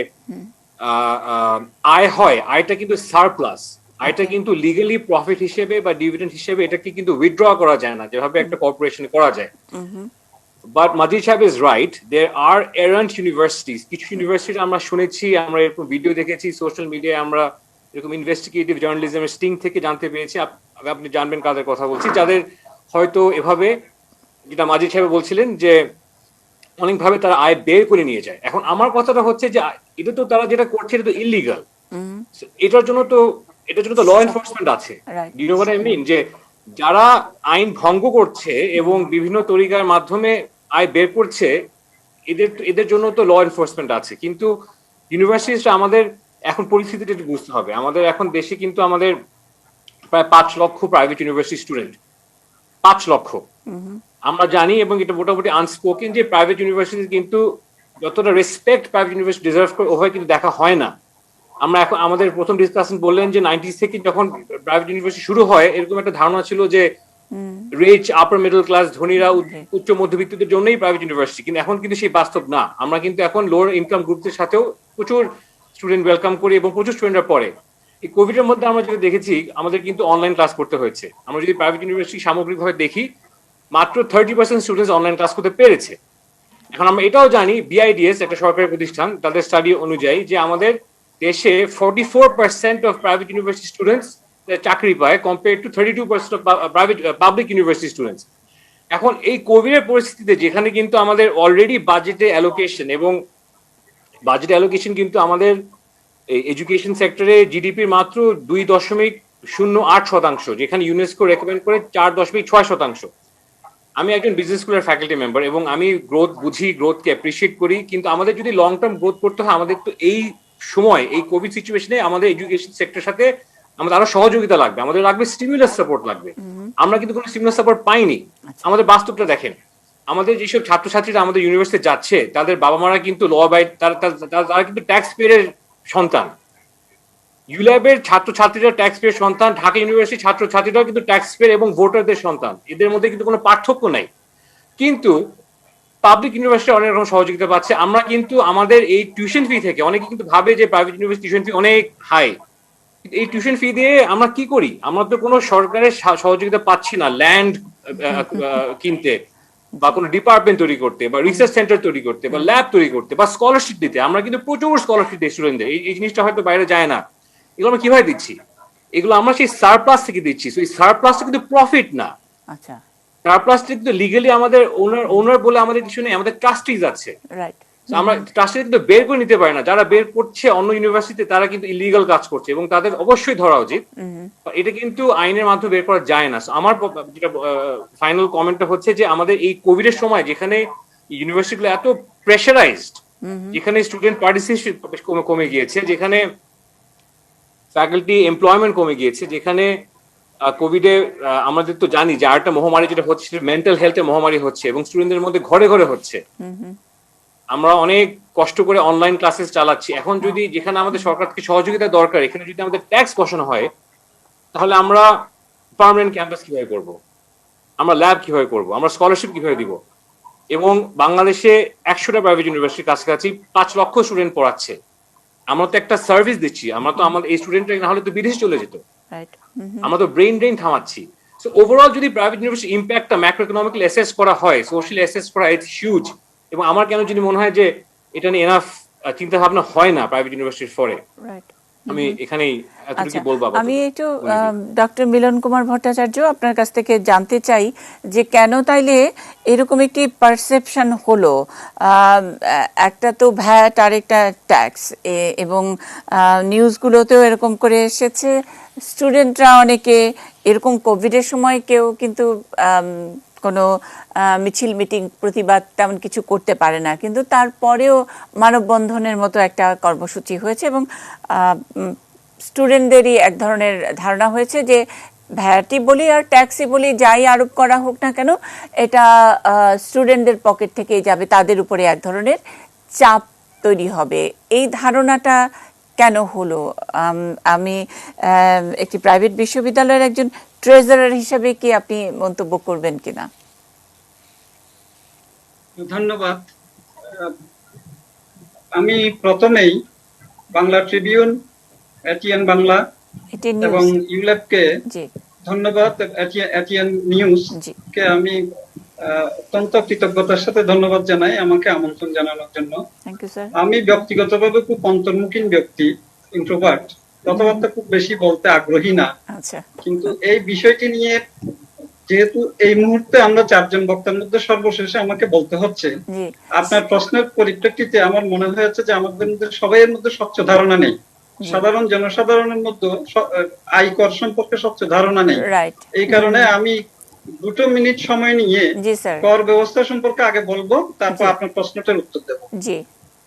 আয় হয়, আয়টা কিন্তু সারপ্লাস, আয়টা কিন্তু লিগালি প্রফিট হিসেবে বা ডিভিডেন্ড হিসেবে এটাকে কিন্তু উইথড্র করা যায় না, যেভাবে একটা কর্পোরেশন করা যায়। But Majid Shahab is right. There are errant universities. কিছু ইউনিভার্সিটি আমরা শুনেছি, আমরা এরকম ভিডিও দেখেছি, সোশ্যাল মিডিয়ায় আমরা এরকম ইনভেস্টিগেটিভ জার্নালিজমের স্টিং থেকে জানতে পেরেছি। আপনি জানবেন কাদের কথা বলছি, যাদের হয়তো এভাবে, যেটা মাজিদ সাহেব বলছিলেন, যে অনেকভাবে তারা আয় বের করে নিয়ে যায়। এখন আমার কথাটা হচ্ছে যে এটা তো তারা যেটা করছে এটা তো ইলিগাল। এটার জন্য তো ল এনফোর্সমেন্ট আছে। Do you know what I mean? যে যারা আইন ভঙ্গ করছে এবং বিভিন্ন তরিকার মাধ্যমে আয় বের করছে, এদের জন্য তো ল এনফোর্সমেন্ট আছে। কিন্তু ইউনিভার্সিটিটা আমাদের এখন পরিস্থিতিটা একটু বুঝতে হবে। আমাদের এখন দেশে কিন্তু আমাদের প্রায় 5 লক্ষ প্রাইভেট ইউনিভার্সিটি স্টুডেন্ট, 5 লক্ষ। আমরা জানি এবং এটা মোটামুটি আনস্পোকেন যে প্রাইভেট ইউনিভার্সিটি কিন্তু যতটা রেসপেক্ট প্রাইভেট ইউনিভার্সিটি ডিজার্ভ করে ওভাবে কিন্তু দেখা হয় না। আমরা এখন আমাদের প্রথম ডিসকাশন বললেন যে 90s থেকে যখন প্রাইভেট ইউনিভার্সিটি শুরু হয়, এরকম একটা ধারণা ছিল যে রিচ আপার মিডল ক্লাস ধনীরা, উচ্চ মধ্যবিত্তদের জন্যই প্রাইভেট ইউনিভার্সিটি। কিন্তু এখন কিন্তু সেই বাস্তব না। আমরা কিন্তু এখন লোয়ার ইনকাম গ্রুপদের সাথেও প্রচুর স্টুডেন্ট ওয়েলকাম করি এবং প্রচুর স্টুডেন্টরা পড়ে। এই কোভিড এর মধ্যে আমরা যেটা দেখেছি, আমাদের কিন্তু অনলাইন ক্লাস করতে হয়েছে। আমরা যদি প্রাইভেট ইউনিভার্সিটি সামগ্রিকভাবে দেখি, মাত্র 30% স্টুডেন্টস অনলাইন ক্লাস করতে পেরেছে। এখন আমরা এটাও জানি, বিআইডিএস একটা সরকারি প্রতিষ্ঠান, তাদের স্টাডি অনুযায়ী যে আমাদের দেশে 44% অফ প্রাইভেট ইউনিভার্সিটি স্টুডেন্টস চাকরি পায়, compare to 32% of private public university students. এখন এই কোভিড এর পরিস্থিতিতে যেখানে কিন্তু আমাদের অলরেডি বাজেটে অ্যালোকেশন এবং বাজেট অ্যালোকেশন কিন্তু আমাদের এডুকেশন সেক্টরে জিডিপির মাত্র 2.08%, যেখানে ইউনেস্কো রেকমেন্ড করে 4.6%। আমি একজন বিজনেস স্কুলের ফ্যাকাল্টি মেম্বার এবং আমি গ্রোথ বুঝি, গ্রোথকে অ্যাপ্রিসিয়েট করি। কিন্তু আমাদের যদি লং টার্ম গ্রোথ করতে হয়, আমাদের তো এই সময়, এই কোভিড সিচুয়েশনে আমাদের এডুকেশন সেক্টরের সাথে আমাদের আরো সহযোগিতা লাগবে, আমাদের লাগবে স্টিমুলাস সাপোর্ট লাগবে। আমরা কিন্তু কোনো স্টিমুলাস সাপোর্ট পাইনি। আমাদের বাস্তবটা দেখেন, আমাদের যেসব ছাত্রছাত্রীরা আমাদের ইউনিভার্সিটি যাচ্ছে, তাদের বাবা মারা কিন্তু ল বাই, তারা কিন্তু ট্যাক্স পেয়ারের সন্তান। ইউল্যাবের ছাত্রছাত্রীরা ট্যাক্স পেয়ার সন্তান, ঢাকা ইউনিভার্সিটির ছাত্রছাত্রীরাও কিন্তু ট্যাক্স পেয়ার এবং ভোটারদের সন্তান। এদের মধ্যে কিন্তু কোনো পার্থক্য নাই। কিন্তু পাবলিক ইউনিভার্সিটি অনেক রকম সহযোগিতা পাচ্ছে। আমরা কিন্তু আমাদের এই টিউশন ফি থেকে, অনেকে কিন্তু ভাবে যে প্রাইভেট ইউনিভার্সিটি টিউশন ফি অনেক হাই। এই টিউশন ফি দিয়ে আমরা কি করি? আমরা তো কোনো সরকারের সহযোগিতা পাচ্ছি না ল্যান্ড কিনতে, বা কোনো ডিপার্টমেন্ট তৈরি করতে, বা রিসার্চ সেন্টার তৈরি করতে, বা ল্যাব তৈরি করতে, বা স্কলারশিপ দিতে। আমরা কিন্তু প্রচুর স্কলারশিপ দিই স্টুডেন্টদের। এই জিনিসটা হয়তো বাইরে যায় না। এগুলো আমরা কিভাবে দিচ্ছি? এগুলো আমরা সেই সারপ্লাস থেকে দিচ্ছি। এই সারপ্লাসটা কিন্তু প্রফিট না। আচ্ছা, সারপ্লাসটা কিন্তু লিগালি আমাদের ওনার বলে আমাদের কিছু নেই, আমাদের ট্রাস্টিজ আছে। রাইট। আমরা ট্রাস্টিজ কিন্তু বের করে নিতে পারি না। যারা বের করছে অন্য ইউনিভার্সিটিতে, তারা কিন্তু ইলিগাল কাজ করছে এবং তাদের অবশ্যই ধরা উচিত। এটা কিন্তু আইনের মাধ্যমে বের করা যায় না। আমার যেটা ফাইনাল কমেন্টটা হচ্ছে যে আমাদের এই কোভিড এর সময় যেখানে ইউনিভার্সিটিগুলো এত প্রেশারাইজড, যেখানে স্টুডেন্ট পার্টিসিপেশন কমে গিয়েছে, যেখানে ফ্যাকাল্টি এমপ্লয়মেন্ট কমে গিয়েছে, যেখানে কোভিডে আমাদের তো জানি যে আরেকটা মহামারী যেটা হচ্ছে, মেন্টাল হেলথের মহামারী হচ্ছে এবং স্টুডেন্টদের মধ্যে ঘরে ঘরে হচ্ছে। আমরা অনেক কষ্ট করে অনলাইন ক্লাসেস চালাচ্ছি। এখন যদি যেখানে আমাদের সরকার থেকে সহযোগিতা দরকার, এখানে যদি আমাদের ট্যাক্স বসানো হয়, তাহলে আমরা পার্মানেন্ট ক্যাম্পাস কিভাবে করব? আমরা ল্যাব কিভাবে করব? আমরা স্কলারশিপ কিভাবে দিব? এবং বাংলাদেশে 100টা প্রাইভেট ইউনিভার্সিটির কাছাকাছি 5 লক্ষ স্টুডেন্ট পড়াচ্ছে। আমরা তো একটা সার্ভিস দিচ্ছি। আমরা তো আমাদের এই স্টুডেন্টরা না হলে তো বিদেশে চলে যেত। আমরা তো ব্রেন ড্রেন থামাচ্ছি। সো ওভারঅল যদি প্রাইভেট ইউনিভার্সিটি ইম্প্যাক্টটা ম্যাক্রো ইকোনমিক্যালি অ্যাসেস করা হয়, সোশ্যালি অ্যাসেস করা, ইটস হিউজ। এবং আমার কেন যদি মনে হয় যে এটা নিয়ে এনাফ চিন্তা ভাবনা হয় না প্রাইভেট ইউনিভার্সিটির ফরে। আমি এখানেই এতটুকু বলবো। আমি একটু ডক্টর মিলন কুমার ভট্টাচার্য, আপনার কাছ থেকে জানতে চাই যে কেন তাইলে এরকম একটি পারসেপশন হলো। একটা তো ভ্যাট, আরেকটা ট্যাক্স, এবং নিউজগুলোতেও এরকম করে এসেছে। স্টুডেন্টরা অনেকে এরকম কোভিডের সময় কেউ কিন্তু কোনো মিছিল, মিটিং, প্রতিবাদ তেমন কিছু করতে পারে না, কিন্তু তারপরেও মানববন্ধনের মতো একটা কর্মসূচি হয়েছে এবং স্টুডেন্টদেরই এক ধরনের ধারণা হয়েছে যে ভ্যাটি বলি আর ট্যাক্সি বলি, যাই আরোপ করা হোক না কেন, এটা স্টুডেন্টদের পকেট থেকেই যাবে, তাদের উপরে এক ধরনের চাপ তৈরি হবে। এই ধারণাটা কেন হলো? আমি একটি প্রাইভেট বিশ্ববিদ্যালয়ের একজন ট্রেজারার হিসেবে কি আপনি মন্তব্য করবেন কিনা? ধন্যবাদ। আমি প্রথমেই বাংলা ট্রিবিউন, এটিএন বাংলা এবং ইউল্যাবকে ধন্যবাদ, এটিএন নিউজ কে আমি অত্যন্ত কৃতজ্ঞতার সাথে ধন্যবাদ জানাই আমাকে আমন্ত্রণ জানানোর জন্য। Thank you sir. আমি ব্যক্তিগতভাবে খুব অন্তর্মুখী ব্যক্তি, ইন্ট্রোভার্ট, কথাবার্তা খুব বেশি বলতে আগ্রহী না। আচ্ছা, কিন্তু এই বিষয়টি নিয়ে যেহেতু এই মুহূর্তে আমরা চারজন বক্তার মধ্যে সর্বশেষে আমাকে বলতে হচ্ছে, জি আপনার প্রশ্নের পরিপ্রেক্ষিতে আমার মনে হয়েছে যে আমাদের মধ্যে সবাইয়ের মধ্যে স্বচ্ছ ধারণা নেই। সাধারণ জনসাধারণের মধ্যে আয়কর সম্পর্কে স্বচ্ছ ধারণা নেই। রাইট। এই কারণে আমি 2 মিনিট সময় নিয়ে জি স্যার। কর ব্যবস্থা সম্পর্কে আগে বলবো, তারপর জি। আপনার প্রশ্নটার উত্তর দেব। জি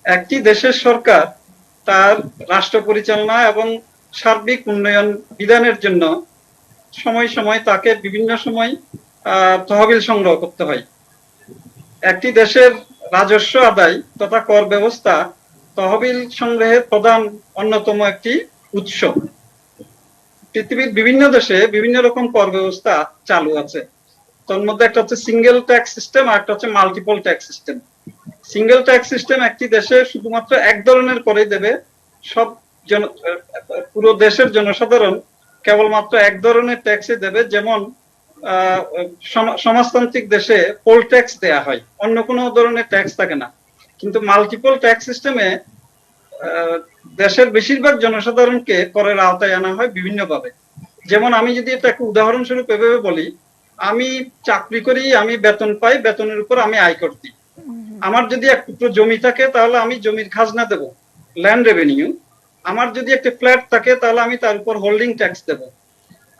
একটি দেশের সরকার তার রাষ্ট্র পরিচালনা এবং সার্বিক উন্নয়ন বিধানের জন্য সময় সময় তাকে বিভিন্ন সময় তহবিল সংগ্রহ করতে হয়। একটি দেশের রাজস্ব আদায় তথা কর ব্যবস্থা তহবিল সংগ্রহের প্রধান অন্যতম একটি উৎস। পৃথিবীর বিভিন্ন দেশে বিভিন্ন রকম কর ব্যবস্থা চালু আছে। তার মধ্যে একটা হচ্ছে সিঙ্গেল ট্যাক্স সিস্টেম আর একটা হচ্ছে multiple tax system. Single tax system একটি দেশে শুধুমাত্র এক ধরনের করে দেবে, সব পুরো দেশের জনসাধারণ কেবলমাত্র এক ধরনের ট্যাক্সই দেবে, যেমন সমাজতান্ত্রিক দেশে পোল ট্যাক্স দেয়া হয়, অন্য কোনো ধরনের ট্যাক্স থাকে না। কিন্তু মাল্টিপল ট্যাক্স সিস্টেমে দেশের বেশিরভাগ জনসাধারণকে করের আওতায় আনা হয় বিভিন্নভাবে। যেমন আমি যদি এটা একটা উদাহরণস্বরূপ এভাবে বলি, আমি চাকরি করি, আমি বেতন পাই, বেতনের উপর আমি আয়কর দিই। আমার যদি এক টুকরো জমি থাকে তাহলে আমি জমির খাজনা দেব, ল্যান্ড রেভিনিউ। আমার যদি একটা ফ্ল্যাট থাকে তাহলে আমি তার উপর হোল্ডিং ট্যাক্স দেব।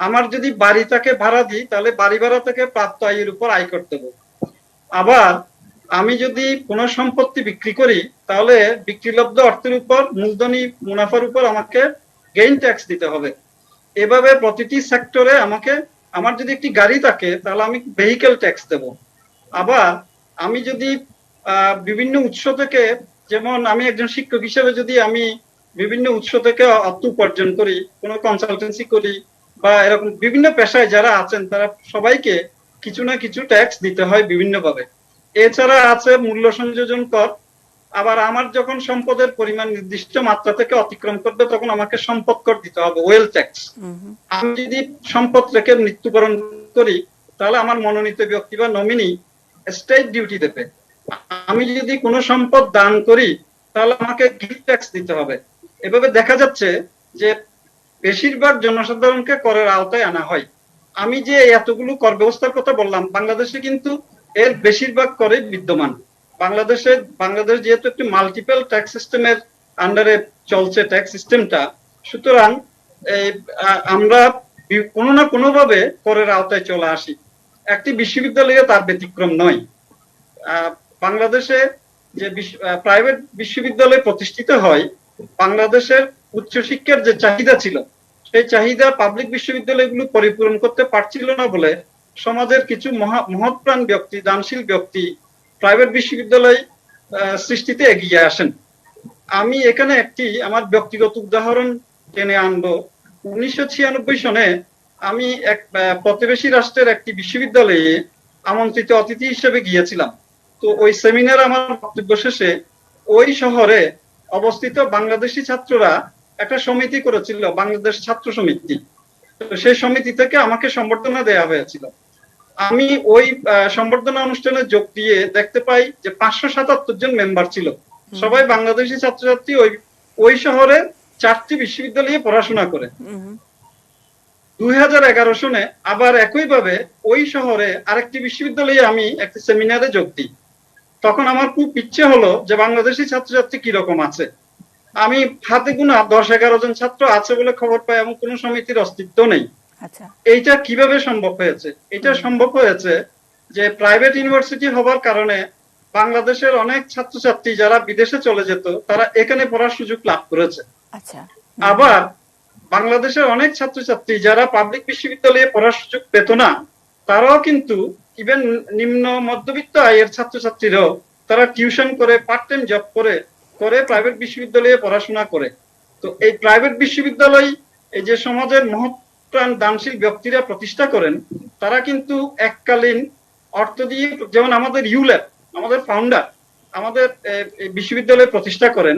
আমার যদি বাড়ি থাকে ভাড়া দিই তাহলে বাড়ি ভাড়া থেকে প্রাপ্ত আয়ের উপর আয়কর দেব। আবার আমি যদি কোনো সম্পত্তি বিক্রি করি তাহলে বিক্রিলব্ধ অর্থের উপর, মূলধনী মুনাফার উপর আমাকে গেইন ট্যাক্স দিতে হবে। এভাবে প্রতিটি সেক্টরে আমাকে, আমার যদি একটি গাড়ি থাকে তাহলে আমি ভেহিকেল ট্যাক্স দেব। আবার আমি যদি বিভিন্ন উৎস থেকে, যেমন আমি একজন শিক্ষক হিসেবে যদি আমি বিভিন্ন উৎস থেকে অর্থ উপার্জন করি, কোনো কনসালটেন্সি করি বা এরকম বিভিন্ন পেশায় যারা আছেন তারা সবাইকে কিছু না কিছু ট্যাক্স দিতে হয় বিভিন্নভাবে। এছাড়া আছে মূল্য সংযোজন কর। আবার আমার যখন সম্পদের পরিমাণ নির্দিষ্ট মাত্রা থেকে অতিক্রম করবে তখন আমাকে সম্পদ কর দিতে হবে, ওয়েলথ ট্যাক্স। আমি যদি সম্পদ রেখে মৃত্যুবরণ করি তাহলে আমার মনোনীত ব্যক্তি বা নমিনি স্টেট ডিউটি দেবে। আমি যদি কোনো সম্পদ দান করি তাহলে আমাকে গিফট ট্যাক্স দিতে হবে। এভাবে দেখা যাচ্ছে যে বেশিরভাগ জনসাধারণকে করের আওতায় আনা হয়। আমি যে এতগুলো কর ব্যবস্থার কথা বললাম, বাংলাদেশে কিন্তু এর বেশিরভাগ করে বিদ্যমান। বাংলাদেশ যেহেতু একটি মাল্টিপল ট্যাক্স সিস্টেমের আন্ডারে চলছে ট্যাক্স সিস্টেমটা, সুতরাং আমরা কোনো না কোনো ভাবে করের আওতায় চলে আসি। একটি বিশ্ববিদ্যালয়ে তার ব্যতিক্রম নয়। বাংলাদেশে যে প্রাইভেট বিশ্ববিদ্যালয় প্রতিষ্ঠিত হয়, বাংলাদেশের উচ্চশিক্ষার যে চাহিদা ছিল সেই চাহিদা পাবলিক বিশ্ববিদ্যালয়গুলো পরিপূরণ করতে পারছিল না বলে সমাজের কিছু মহৎপ্রাণ ব্যক্তি, দানশীল ব্যক্তি প্রাইভেট বিশ্ববিদ্যালয় সৃষ্টিতে এগিয়ে আসেন। আমি এখানে একটি আমার ব্যক্তিগত উদাহরণ টেনে আনবো। 1996 সনে আমি এক প্রতিবেশী রাষ্ট্রের একটি বিশ্ববিদ্যালয়ে আমন্ত্রিত অতিথি হিসেবে গিয়েছিলাম। তো ওই সেমিনারে আমার বক্তব্য শেষে ওই শহরে অবস্থিত বাংলাদেশি ছাত্ররা একটা সমিতি করেছিল, বাংলাদেশ ছাত্র সমিতি। তো সেই সমিতি থেকে আমাকে সম্বর্ধনা দেওয়া হয়েছিল। আমি ওই সম্বর্ধনা অনুষ্ঠানে যোগ দিয়ে দেখতে পাই যে 577 জন মেম্বার ছিল, সবাই বাংলাদেশি ছাত্রছাত্রী। ওই শহরে 4টি বিশ্ববিদ্যালয়ে পড়াশোনা করে। 2011 সনে আবার একইভাবে ওই শহরে আরেকটি বিশ্ববিদ্যালয়ে আমি একটি সেমিনারে যোগ দিই। তখন আমার খুব ইচ্ছে হলো যে বাংলাদেশি ছাত্রছাত্রী কিরকম আছে। আমি হাতে গোনা 10-11 জন ছাত্র আছে বলে খবর পাই, এমন কোন সমিতির অস্তিত্ব নেই। এইটা কিভাবে সম্ভব হয়েছে? এটা সম্ভব হয়েছে যে প্রাইভেট ইউনিভার্সিটি হবার কারণে বাংলাদেশের অনেক ছাত্রছাত্রী যারা বিদেশে চলে যেত তারা এখানে পড়ার সুযোগ লাভ করেছে। আবার বাংলাদেশের অনেক ছাত্রছাত্রী যারা পাবলিক বিশ্ববিদ্যালয়ে পড়ার সুযোগ পেত না, তারাও কিন্তু ইভেন নিম্ন মধ্যবিত্ত আয়ের ছাত্রছাত্রীরাও তারা টিউশন করে, পার্ট টাইম জব করে প্রাইভেট বিশ্ববিদ্যালয়ে পড়াশোনা করে। তো এই প্রাইভেট বিশ্ববিদ্যালয় এই যে সমাজের মহৎপ্রাণ দানশীল ব্যক্তিরা প্রতিষ্ঠা করেন, তারা কিন্তু এককালীন অর্থ দিয়ে, যেমন আমাদের ইউল্যাব, আমাদের ফাউন্ডার আমাদের বিশ্ববিদ্যালয় প্রতিষ্ঠা করেন,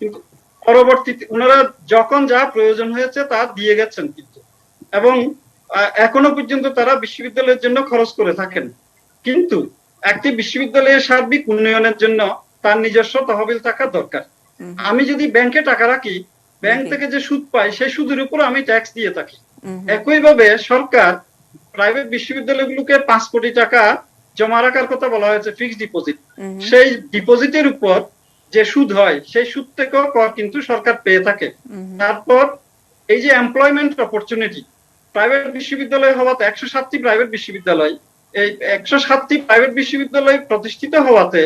কিন্তু পরবর্তীতে ওনারা যখন যা প্রয়োজন হয়েছে তা দিয়ে গেছেন কিন্তু, এবং এখনো পর্যন্ত তারা বিশ্ববিদ্যালয়ের জন্য খরচ করে থাকেন। কিন্তু একটি বিশ্ববিদ্যালয়ের সার্বিক উন্নয়নের জন্য তার নিজস্ব তহবিল থাকা দরকার। আমি যদি ব্যাংকে টাকা রাখি, ব্যাংক থেকে যে সুদ পাই সেই সুদের উপর আমি ট্যাক্স দিয়ে থাকি। একইভাবে সরকার প্রাইভেট বিশ্ববিদ্যালয়গুলোকে 5 কোটি টাকা জমা রাখার কথা বলা হয়েছে, ফিক্সড ডিপোজিট। সেই ডিপোজিটের উপর যে সুদ হয় সেই সুদ থেকেও কর কিন্তু সরকার পেয়ে থাকে। তারপর এই যে এমপ্লয়মেন্ট অপরচুনিটি, প্রাইভেট বিশ্ববিদ্যালয় হওয়াতে 107টি প্রাইভেট বিশ্ববিদ্যালয়, এই 107টি প্রাইভেট বিশ্ববিদ্যালয় প্রতিষ্ঠিত হওয়াতে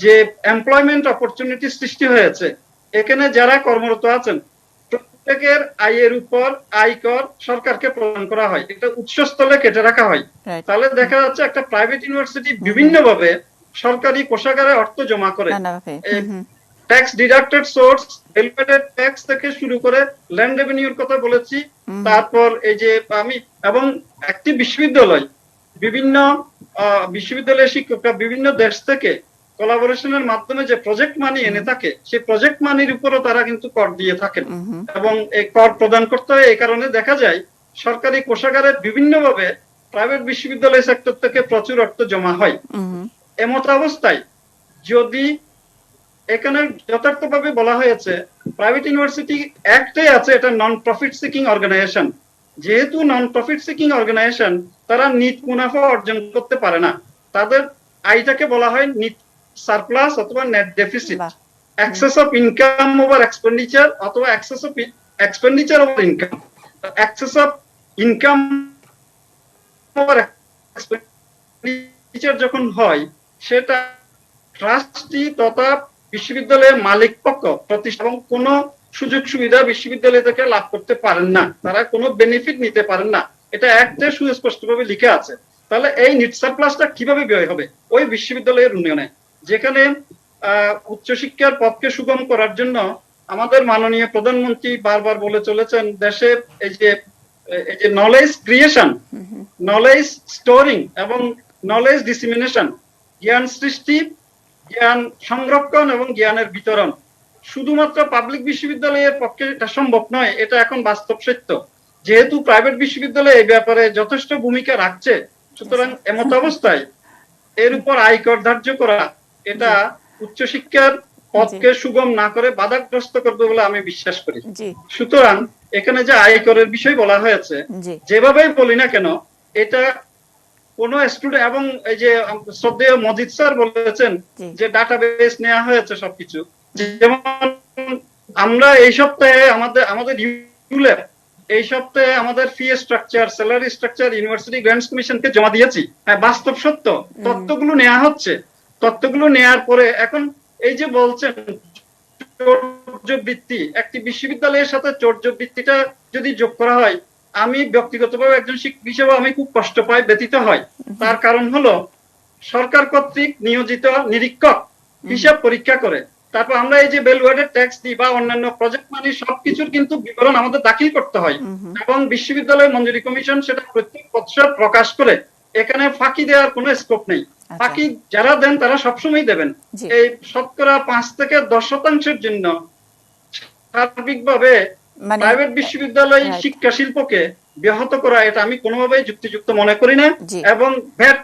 যে এমপ্লয়মেন্ট অপরচুনিটি সৃষ্টি হয়েছে, এখানে যারা কর্মরত আছেন প্রত্যেকের আয়ের উপর আয়কর সরকারকে প্রদান করা হয়, এটা উৎসস্থলে কেটে রাখা হয়। তাহলে দেখা যাচ্ছে একটা প্রাইভেট ইউনিভার্সিটি বিভিন্নভাবে সরকারি কোষাগারে অর্থ জমা করে, tax deducted source, valuated tax থেকে শুরু করে ল্যান্ড রেভিনিউর কথা বলেছি। তারপর এই যে আমি এবং একটি বিশ্ববিদ্যালয় বিভিন্ন বিশ্ববিদ্যালয়ের শিক্ষকরা বিভিন্ন দেশ থেকে কোলাবোরেশনের মাধ্যমে যে প্রজেক্ট মানি এনে থাকে, সেই প্রজেক্ট মানির উপরও তারা কিন্তু কর দিয়ে থাকেন এবং এই কর প্রদান করতে হয়। এই কারণে দেখা যায় সরকারি কোষাগারে বিভিন্নভাবে প্রাইভেট বিশ্ববিদ্যালয় সেক্টর থেকে প্রচুর অর্থ জমা হয়। এমত অবস্থায় যদি এখানে যথার্থভাবে বলা হয়েছে প্রাইভেট ইউনিভার্সিটি অ্যাক্টে আছে এটা নন প্রফিট সিকিং অর্গানাইজেশন, যেহেতু নন প্রফিট সিকিং অর্গানাইজেশন তারা নিট মুনাফা অর্জন করতে পারে না, তাদের আয়টাকে বলা হয় নিট সারপ্লাস অথবা net deficit, excess of income over expenditure অথবা excess of expenditure over income. Excess of income over expenditure যখন হয় সেটা ট্রাস্টি তথা বিশ্ববিদ্যালয়ের মালিক পক্ষ প্রতিষ্ঠান কোনো সুযোগ সুবিধা বিশ্ববিদ্যালয় থেকে লাভ করতে পারেন না, তারা কোনো বেনিফিট নিতে পারেন না, এটা অ্যাক্টে সুস্পষ্টভাবে লিখে আছে। তাহলে এই নিট সারপ্লাসটা কিভাবে ব্যয় হবে? ওই বিশ্ববিদ্যালয়ের উন্নয়নে, যেখানে উচ্চশিক্ষার পথকে সুগম করার জন্য আমাদের মাননীয় প্রধানমন্ত্রী বারবার বলে চলেছেন দেশে এই যে নলেজ ক্রিয়েশন, নলেজ স্টোরিং এবং নলেজ ডিসিমিনেশন, জ্ঞান সৃষ্টি, জ্ঞান সংরক্ষণ এবং জ্ঞানের বিতরণ শুধুমাত্র পাবলিক বিশ্ববিদ্যালয়ের পক্ষে এটা সম্ভব নয়, এটা এখন বাস্তব সত্য। যেহেতু প্রাইভেট বিশ্ববিদ্যালয় এই ব্যাপারে যথেষ্ট ভূমিকা রাখছে, সুতরাং এমত অবস্থায় এর উপর আয়কর ধার্য করা এটা উচ্চশিক্ষার পথকে সুগম না করে বাধাগ্রস্ত করবে বলে আমি বিশ্বাস করি। সুতরাং এখানে যে আয়করের বিষয় বলা হয়েছে, যেভাবেই বলি না কেন এটা কোন স্টুডেন্ট এবং এই যে শ্রদ্ধেয় মজিদ স্যার বলেছেন যে ডাটাবেস নেওয়া হয়েছে সবকিছু, যেমন আমরা এই সপ্তাহে আমাদের ইউল্যাব এই সপ্তাহে আমাদের fee structure, salary structure university grants কমিশনকে জমা দিয়েছি। হ্যাঁ, বাস্তব সত্য, তথ্যগুলো নেওয়া হচ্ছে। তথ্যগুলো নেওয়ার পরে এখন এই যে বলছেন চৌর্যবৃত্তি, একটি বিশ্ববিদ্যালয়ের সাথে চৌর্যবৃত্তিটা যদি যোগ করা হয়, আমি ব্যক্তিগতভাবে একজন শিক্ষক হিসেবে আমি খুব কষ্ট পাই, ব্যথিত হয়। তার কারণ হলো সরকার কর্তৃক নিয়োজিত নিরীক্ষক হিসাব পরীক্ষা করে তারপর আমরা এই যে ভ্যালুয়েটেড ট্যাক্স দিই বা অন্যান্য প্রজেক্ট মানি সবকিছুর কিন্তু বিবরণ আমাদের দাখিল করতে হয় এবং বিশ্ববিদ্যালয় মঞ্জুরি কমিশন সেটা প্রত্যেক বছর প্রকাশ করে। এখানে ফাঁকি দেওয়ার কোনো স্কোপ নেই। ফাঁকি যারা দেন তারা সবসময় দেবেন। এই শতকরা 5 থেকে 10% জন্য সার্বিকভাবে প্রাইভেট বিশ্ববিদ্যালয় শিক্ষা শিল্পকে ব্যাহত করা, এটা আমি কোনোভাবেই যুক্তিযুক্ত মনে করি না। এবং ভ্যাট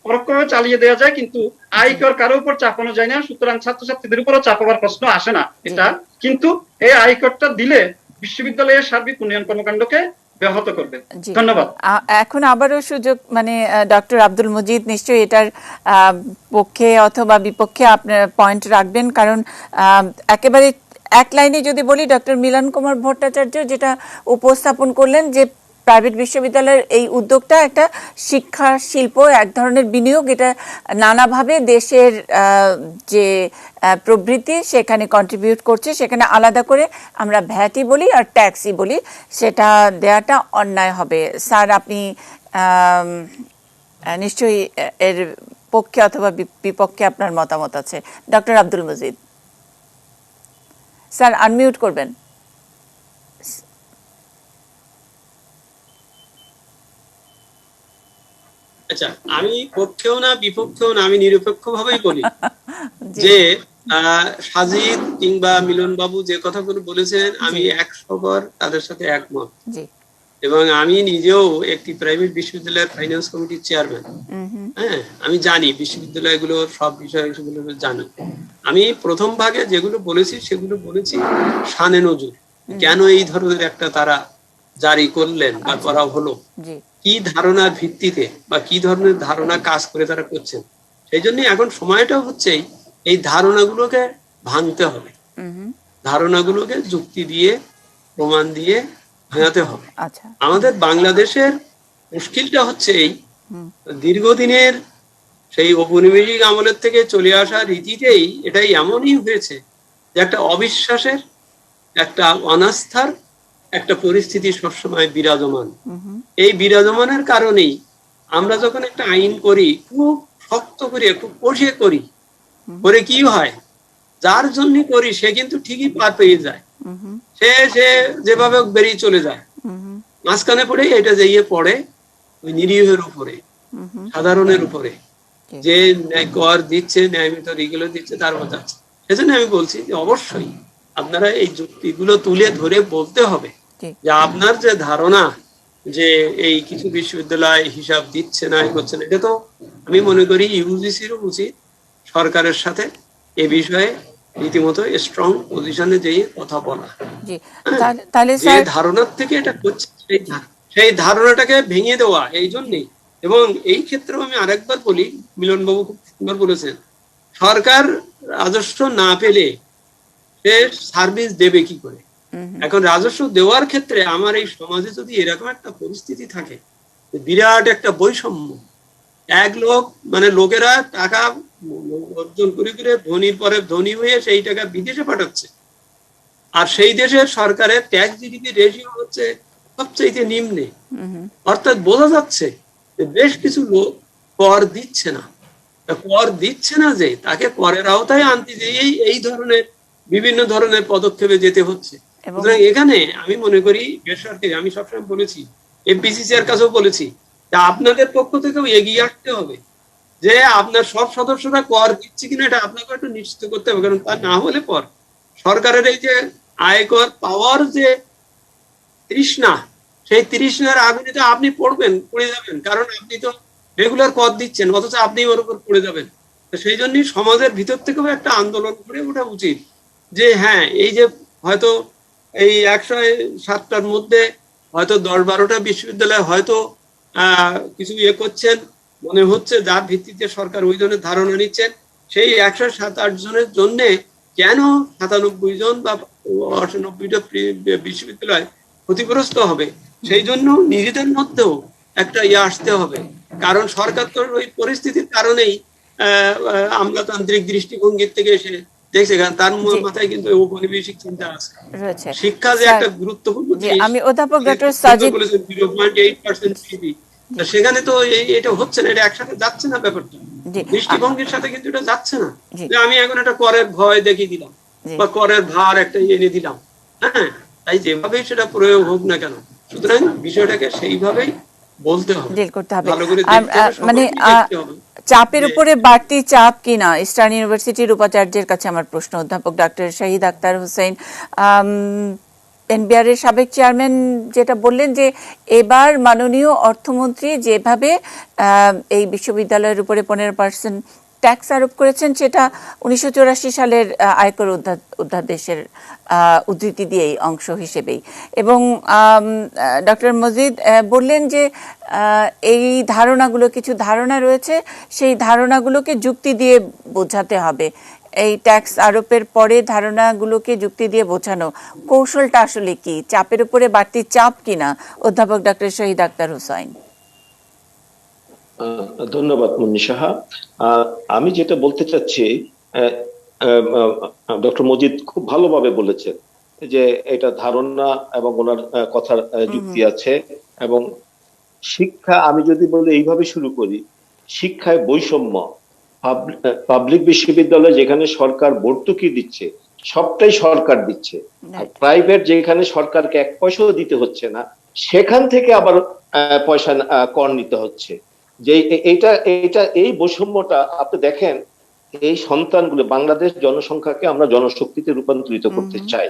পরোক্ষভাবে চালিয়ে দেওয়া যায় কিন্তু আয়কর কারোর উপর চাপানো যায় না, সুতরাং ছাত্রছাত্রীদের উপরও চাপাবার প্রশ্ন আসে না এটা। কিন্তু এই আয়করটা দিলে বিশ্ববিদ্যালয়ের সার্বিক উন্নয়ন কর্মকাণ্ডকে ব্যাহত করবে। ধন্যবাদ। এখন আবারও সুযোগ, ডক্টর আব্দুল মজিদ নিশ্চয়ই এটার পক্ষে অথবা বিপক্ষে আপনার পয়েন্ট রাখবেন, কারণ একেবারে এক লাইনে যদি বলি, ডক্টর মিলন কুমার ভট্টাচার্য যেটা উপস্থাপন করলেন যে প্রাইভেট বিশ্ববিদ্যালয়ের এই উদ্যোগটা একটা শিক্ষা শিল্প, এক ধরনের বিনিয়োগ, এটা নানাভাবে দেশের যে প্রবৃদ্ধি সেখানে কন্ট্রিবিউট করছে। সেখানে আলাদা করে আমরা ভ্যাটই বলি আর ট্যাক্সই বলি, সেটা দেওয়াটা অন্যায় হবে। স্যার, আপনি নিশ্চয়ই এর পক্ষে অথবা বিপক্ষে আপনার মতামত আছে। Doctor Abdul Majid sir, unmute করবেন। আচ্ছা, আমি পক্ষেও না বিপক্ষেও না, আমি নিরপেক্ষ ভাবেই বলি যে সাজিদ কিংবা মিলন বাবু যে কথাগুলো বলেছেন আমি 100% তাদের সাথে একমত। এবং আমি নিজেও একটি প্রাইভেট বিশ্ববিদ্যালয়ের ফাইন্যান্স কমিটির চেয়ারম্যান। হ্যাঁ, আমি জানি বিশ্ববিদ্যালয়গুলো সব বিষয়গুলো জানি। আমি প্রথম ভাগে যেগুলো বলেছি সেগুলো বলেছি শানে নজুর, কেন এই ধরনের একটা তারা জারি করলেন বা করা হলো, কি ধারণার ভিত্তিতে বা কি ধরনের ধারণা কাজ করে তারা করছেন। সেই জন্য এখন সময়টা হচ্ছে এই ধারণাগুলোকে ভাঙতে হবে, ধারণাগুলোকে যুক্তি দিয়ে প্রমাণ দিয়ে ভাঙাতে হবে। আমাদের বাংলাদেশের মুশকিলটা হচ্ছে এই দীর্ঘদিনের সেই ঔপনিবেশিক আমলের থেকে চলে আসা রীতিতেই এটাই এমনই হয়েছে যে একটা অবিশ্বাসের, একটা অনাস্থার একটা পরিস্থিতি সবসময় বিরাজমান। এই বিরাজমানের কারণেই আমরা যখন একটা আইন করি খুব শক্ত করে, খুব কষে করি, করে কি হয়, যার জন্য করি সে কিন্তু ঠিকই পার পেয়ে যায়, সে যেভাবে বেরিয়ে চলে যায়, মাঝখানে পড়ে এটা যেয়ে পড়ে ওই নিরীহের উপরে, সাধারণের উপরে, যে কর দিচ্ছে, ন্যায়মিত রেগুলার দিচ্ছে, তার মধ্যে আছে। সেজন্য আমি বলছি যে অবশ্যই আপনারা এই যুক্তিগুলো তুলে ধরে বলতে হবে যে আপনার যে ধারণা যে এই কিছু বিশ্ববিদ্যালয় হিসাব দিচ্ছে না, করছে না, এটা তো আমি মনে করি ইউজিসিরও উচিত সরকারের সাথে এ বিষয়ে রীতিমতো স্ট্রং পজিশনে যেয়ে কথা বলা। যে ধারণার থেকে এটা করছে সেই ধারণাটাকে ভেঙে দেওয়া। এই জন্যই, এবং এই ক্ষেত্রে আমি আরেকবার বলি, মিলনবাবু খুব সুন্দর বলেছেন, সরকার রাজস্ব না পেলে সে সার্ভিস দেবে কি করে? এখন রাজস্ব দেওয়ার ক্ষেত্রে আমার এই সমাজে যদি এরকম একটা পরিস্থিতি থাকে, বিরাট একটা বৈষম্য, এক লোক মানে লোকেরা টাকা অর্জন করে করে ধনীর পরে ধনী হয়ে সেই টাকা বিদেশে পাঠাচ্ছে, আর সেই দেশের সরকারের ট্যাক্স জিডিপি রেশিও হচ্ছে সবচেয়ে নিম্নে। অর্থাৎ বোঝা যাচ্ছে যে বেশ কিছু লোক কর দিচ্ছে না, কর দিচ্ছে না যে তাকে করের আওতায় আনতে যে এই ধরনের বিভিন্ন ধরনের পদক্ষেপে যেতে হচ্ছে। সুতরাং এখানে আমি মনে করি বেসরকারি, আমি সবসময় বলেছি, এফবিসিসিআর কাছেও বলেছি, আপনাদের পক্ষ থেকেও এগিয়ে আসতে হবে যে আপনার সব সদস্যরা কর দিচ্ছে কিনা এটা আপনাকে একটু নিশ্চিত করতে হবে। কারণ তা না হলে পর সরকারের এই যে আয়কর পাওয়ার যে তৃষ্ণা, সেই তৃষ্ণার আগুনে তো আপনি পড়ে যাবেন, কারণ আপনি তো রেগুলার কর দিচ্ছেন, অথচ আপনি ওর উপর পড়ে যাবেন। সেই জন্যই সমাজের ভিতর থেকেও একটা আন্দোলন করে ওঠা উচিত যে হ্যাঁ, এই যে হয়তো এই 107টার মধ্যে হয়তো 10-12টা বিশ্ববিদ্যালয় হয়তো কিছু করছেন মনে হচ্ছে, যার ভিত্তিতে সরকার ওই জনের ধারণা নিচ্ছেন, সেই 107-8 জনের জন্য কেন 97 জন বা 98টা বিশ্ববিদ্যালয় ক্ষতিগ্রস্ত হবে? সেই জন্য নিজেদের মধ্যেও একটা আসতে হবে, কারণ সরকার তো ওই পরিস্থিতির কারণেই আমলাতান্ত্রিক দৃষ্টিভঙ্গির থেকে এসে দেখছে, কারণ তার মাথায় কিন্তু ঔপনিবেশিক চিন্তা আছে। শিক্ষা যে একটা গুরুত্বপূর্ণ জিনিস, আমি অধ্যাপক ডক্টর সাজিদ বলেছেন 0.8% জিডিপি, সেখানে তো এটা হচ্ছে না, এটা একসাথে যাচ্ছে না, ব্যাপারটা দৃষ্টিভঙ্গির সাথে কিন্তু এটা যাচ্ছে না। যে আমি এখন একটা করের ভয় দেখিয়ে দিলাম বা করের ভার একটা এনে দিলাম, হ্যাঁ, তাই যেভাবেই সেটা প্রয়োগ হোক না কেন, সুতরাং বিষয়টাকে সেইভাবেই বলতে হবে, ভালো করে দেখতে হবে, মানে চাপের উপরে বাড়তি চাপ কিনা, ইস্টার্ন ইউনিভার্সিটির উপাচার্যের কাছে আমার প্রশ্ন। অধ্যাপক ডক্টর শহীদ আখতার হোসেন, এনবিআর এর সাবেক চেয়ারম্যান যেটা বললেন যে এবার মাননীয় অর্থমন্ত্রী যেভাবে এই বিশ্ববিদ্যালয়ের উপরে 15% ট্যাক্স আরোপ করেছেন, সেটা 1984 সালের আয়কর অধ্যাদেশের উদ্ধৃতি দিয়েই অংশ হিসেবেই। এবং ডক্টর মজিদ বললেন যে এই ধারণাগুলো, কিছু ধারণা রয়েছে, সেই ধারণাগুলোকে যুক্তি দিয়ে বোঝাতে হবে। এই ট্যাক্স আরোপের পরে ধারণাগুলোকে যুক্তি দিয়ে বোঝানো, কৌশলটা আসলে কি? চাপের উপরে বাড়তি চাপ কিনা? অধ্যাপক ডক্টর শহীদ আখতার হোসেন। ধন্যবাদ মুন্নি সাহা। আমি যেটা বলতে চাচ্ছি, ডক্টর মজিদ খুব ভালোভাবে বলেছেন যে এটা ধারণা এবং ওনার কথার যুক্তি আছে। এবং শিক্ষা, আমি যদি বলি এইভাবে শুরু করি, শিক্ষায় বৈষম্য, পাবলিক বিশ্ববিদ্যালয় যেখানে সরকার ভর্তুকি দিচ্ছে সবটাই সরকার দিচ্ছে, আর প্রাইভেট যেখানে সরকারকে 1 পয়সাও দিতে হচ্ছে না, সেখান থেকে আবার পয়সা কর নিতে হচ্ছে। যে এই বৈষম্যটা আপনি দেখেন, এই সন্তানগুলো, বাংলাদেশ জনসংখ্যাকে আমরা জনশক্তিতে রূপান্তরিত করতে চাই,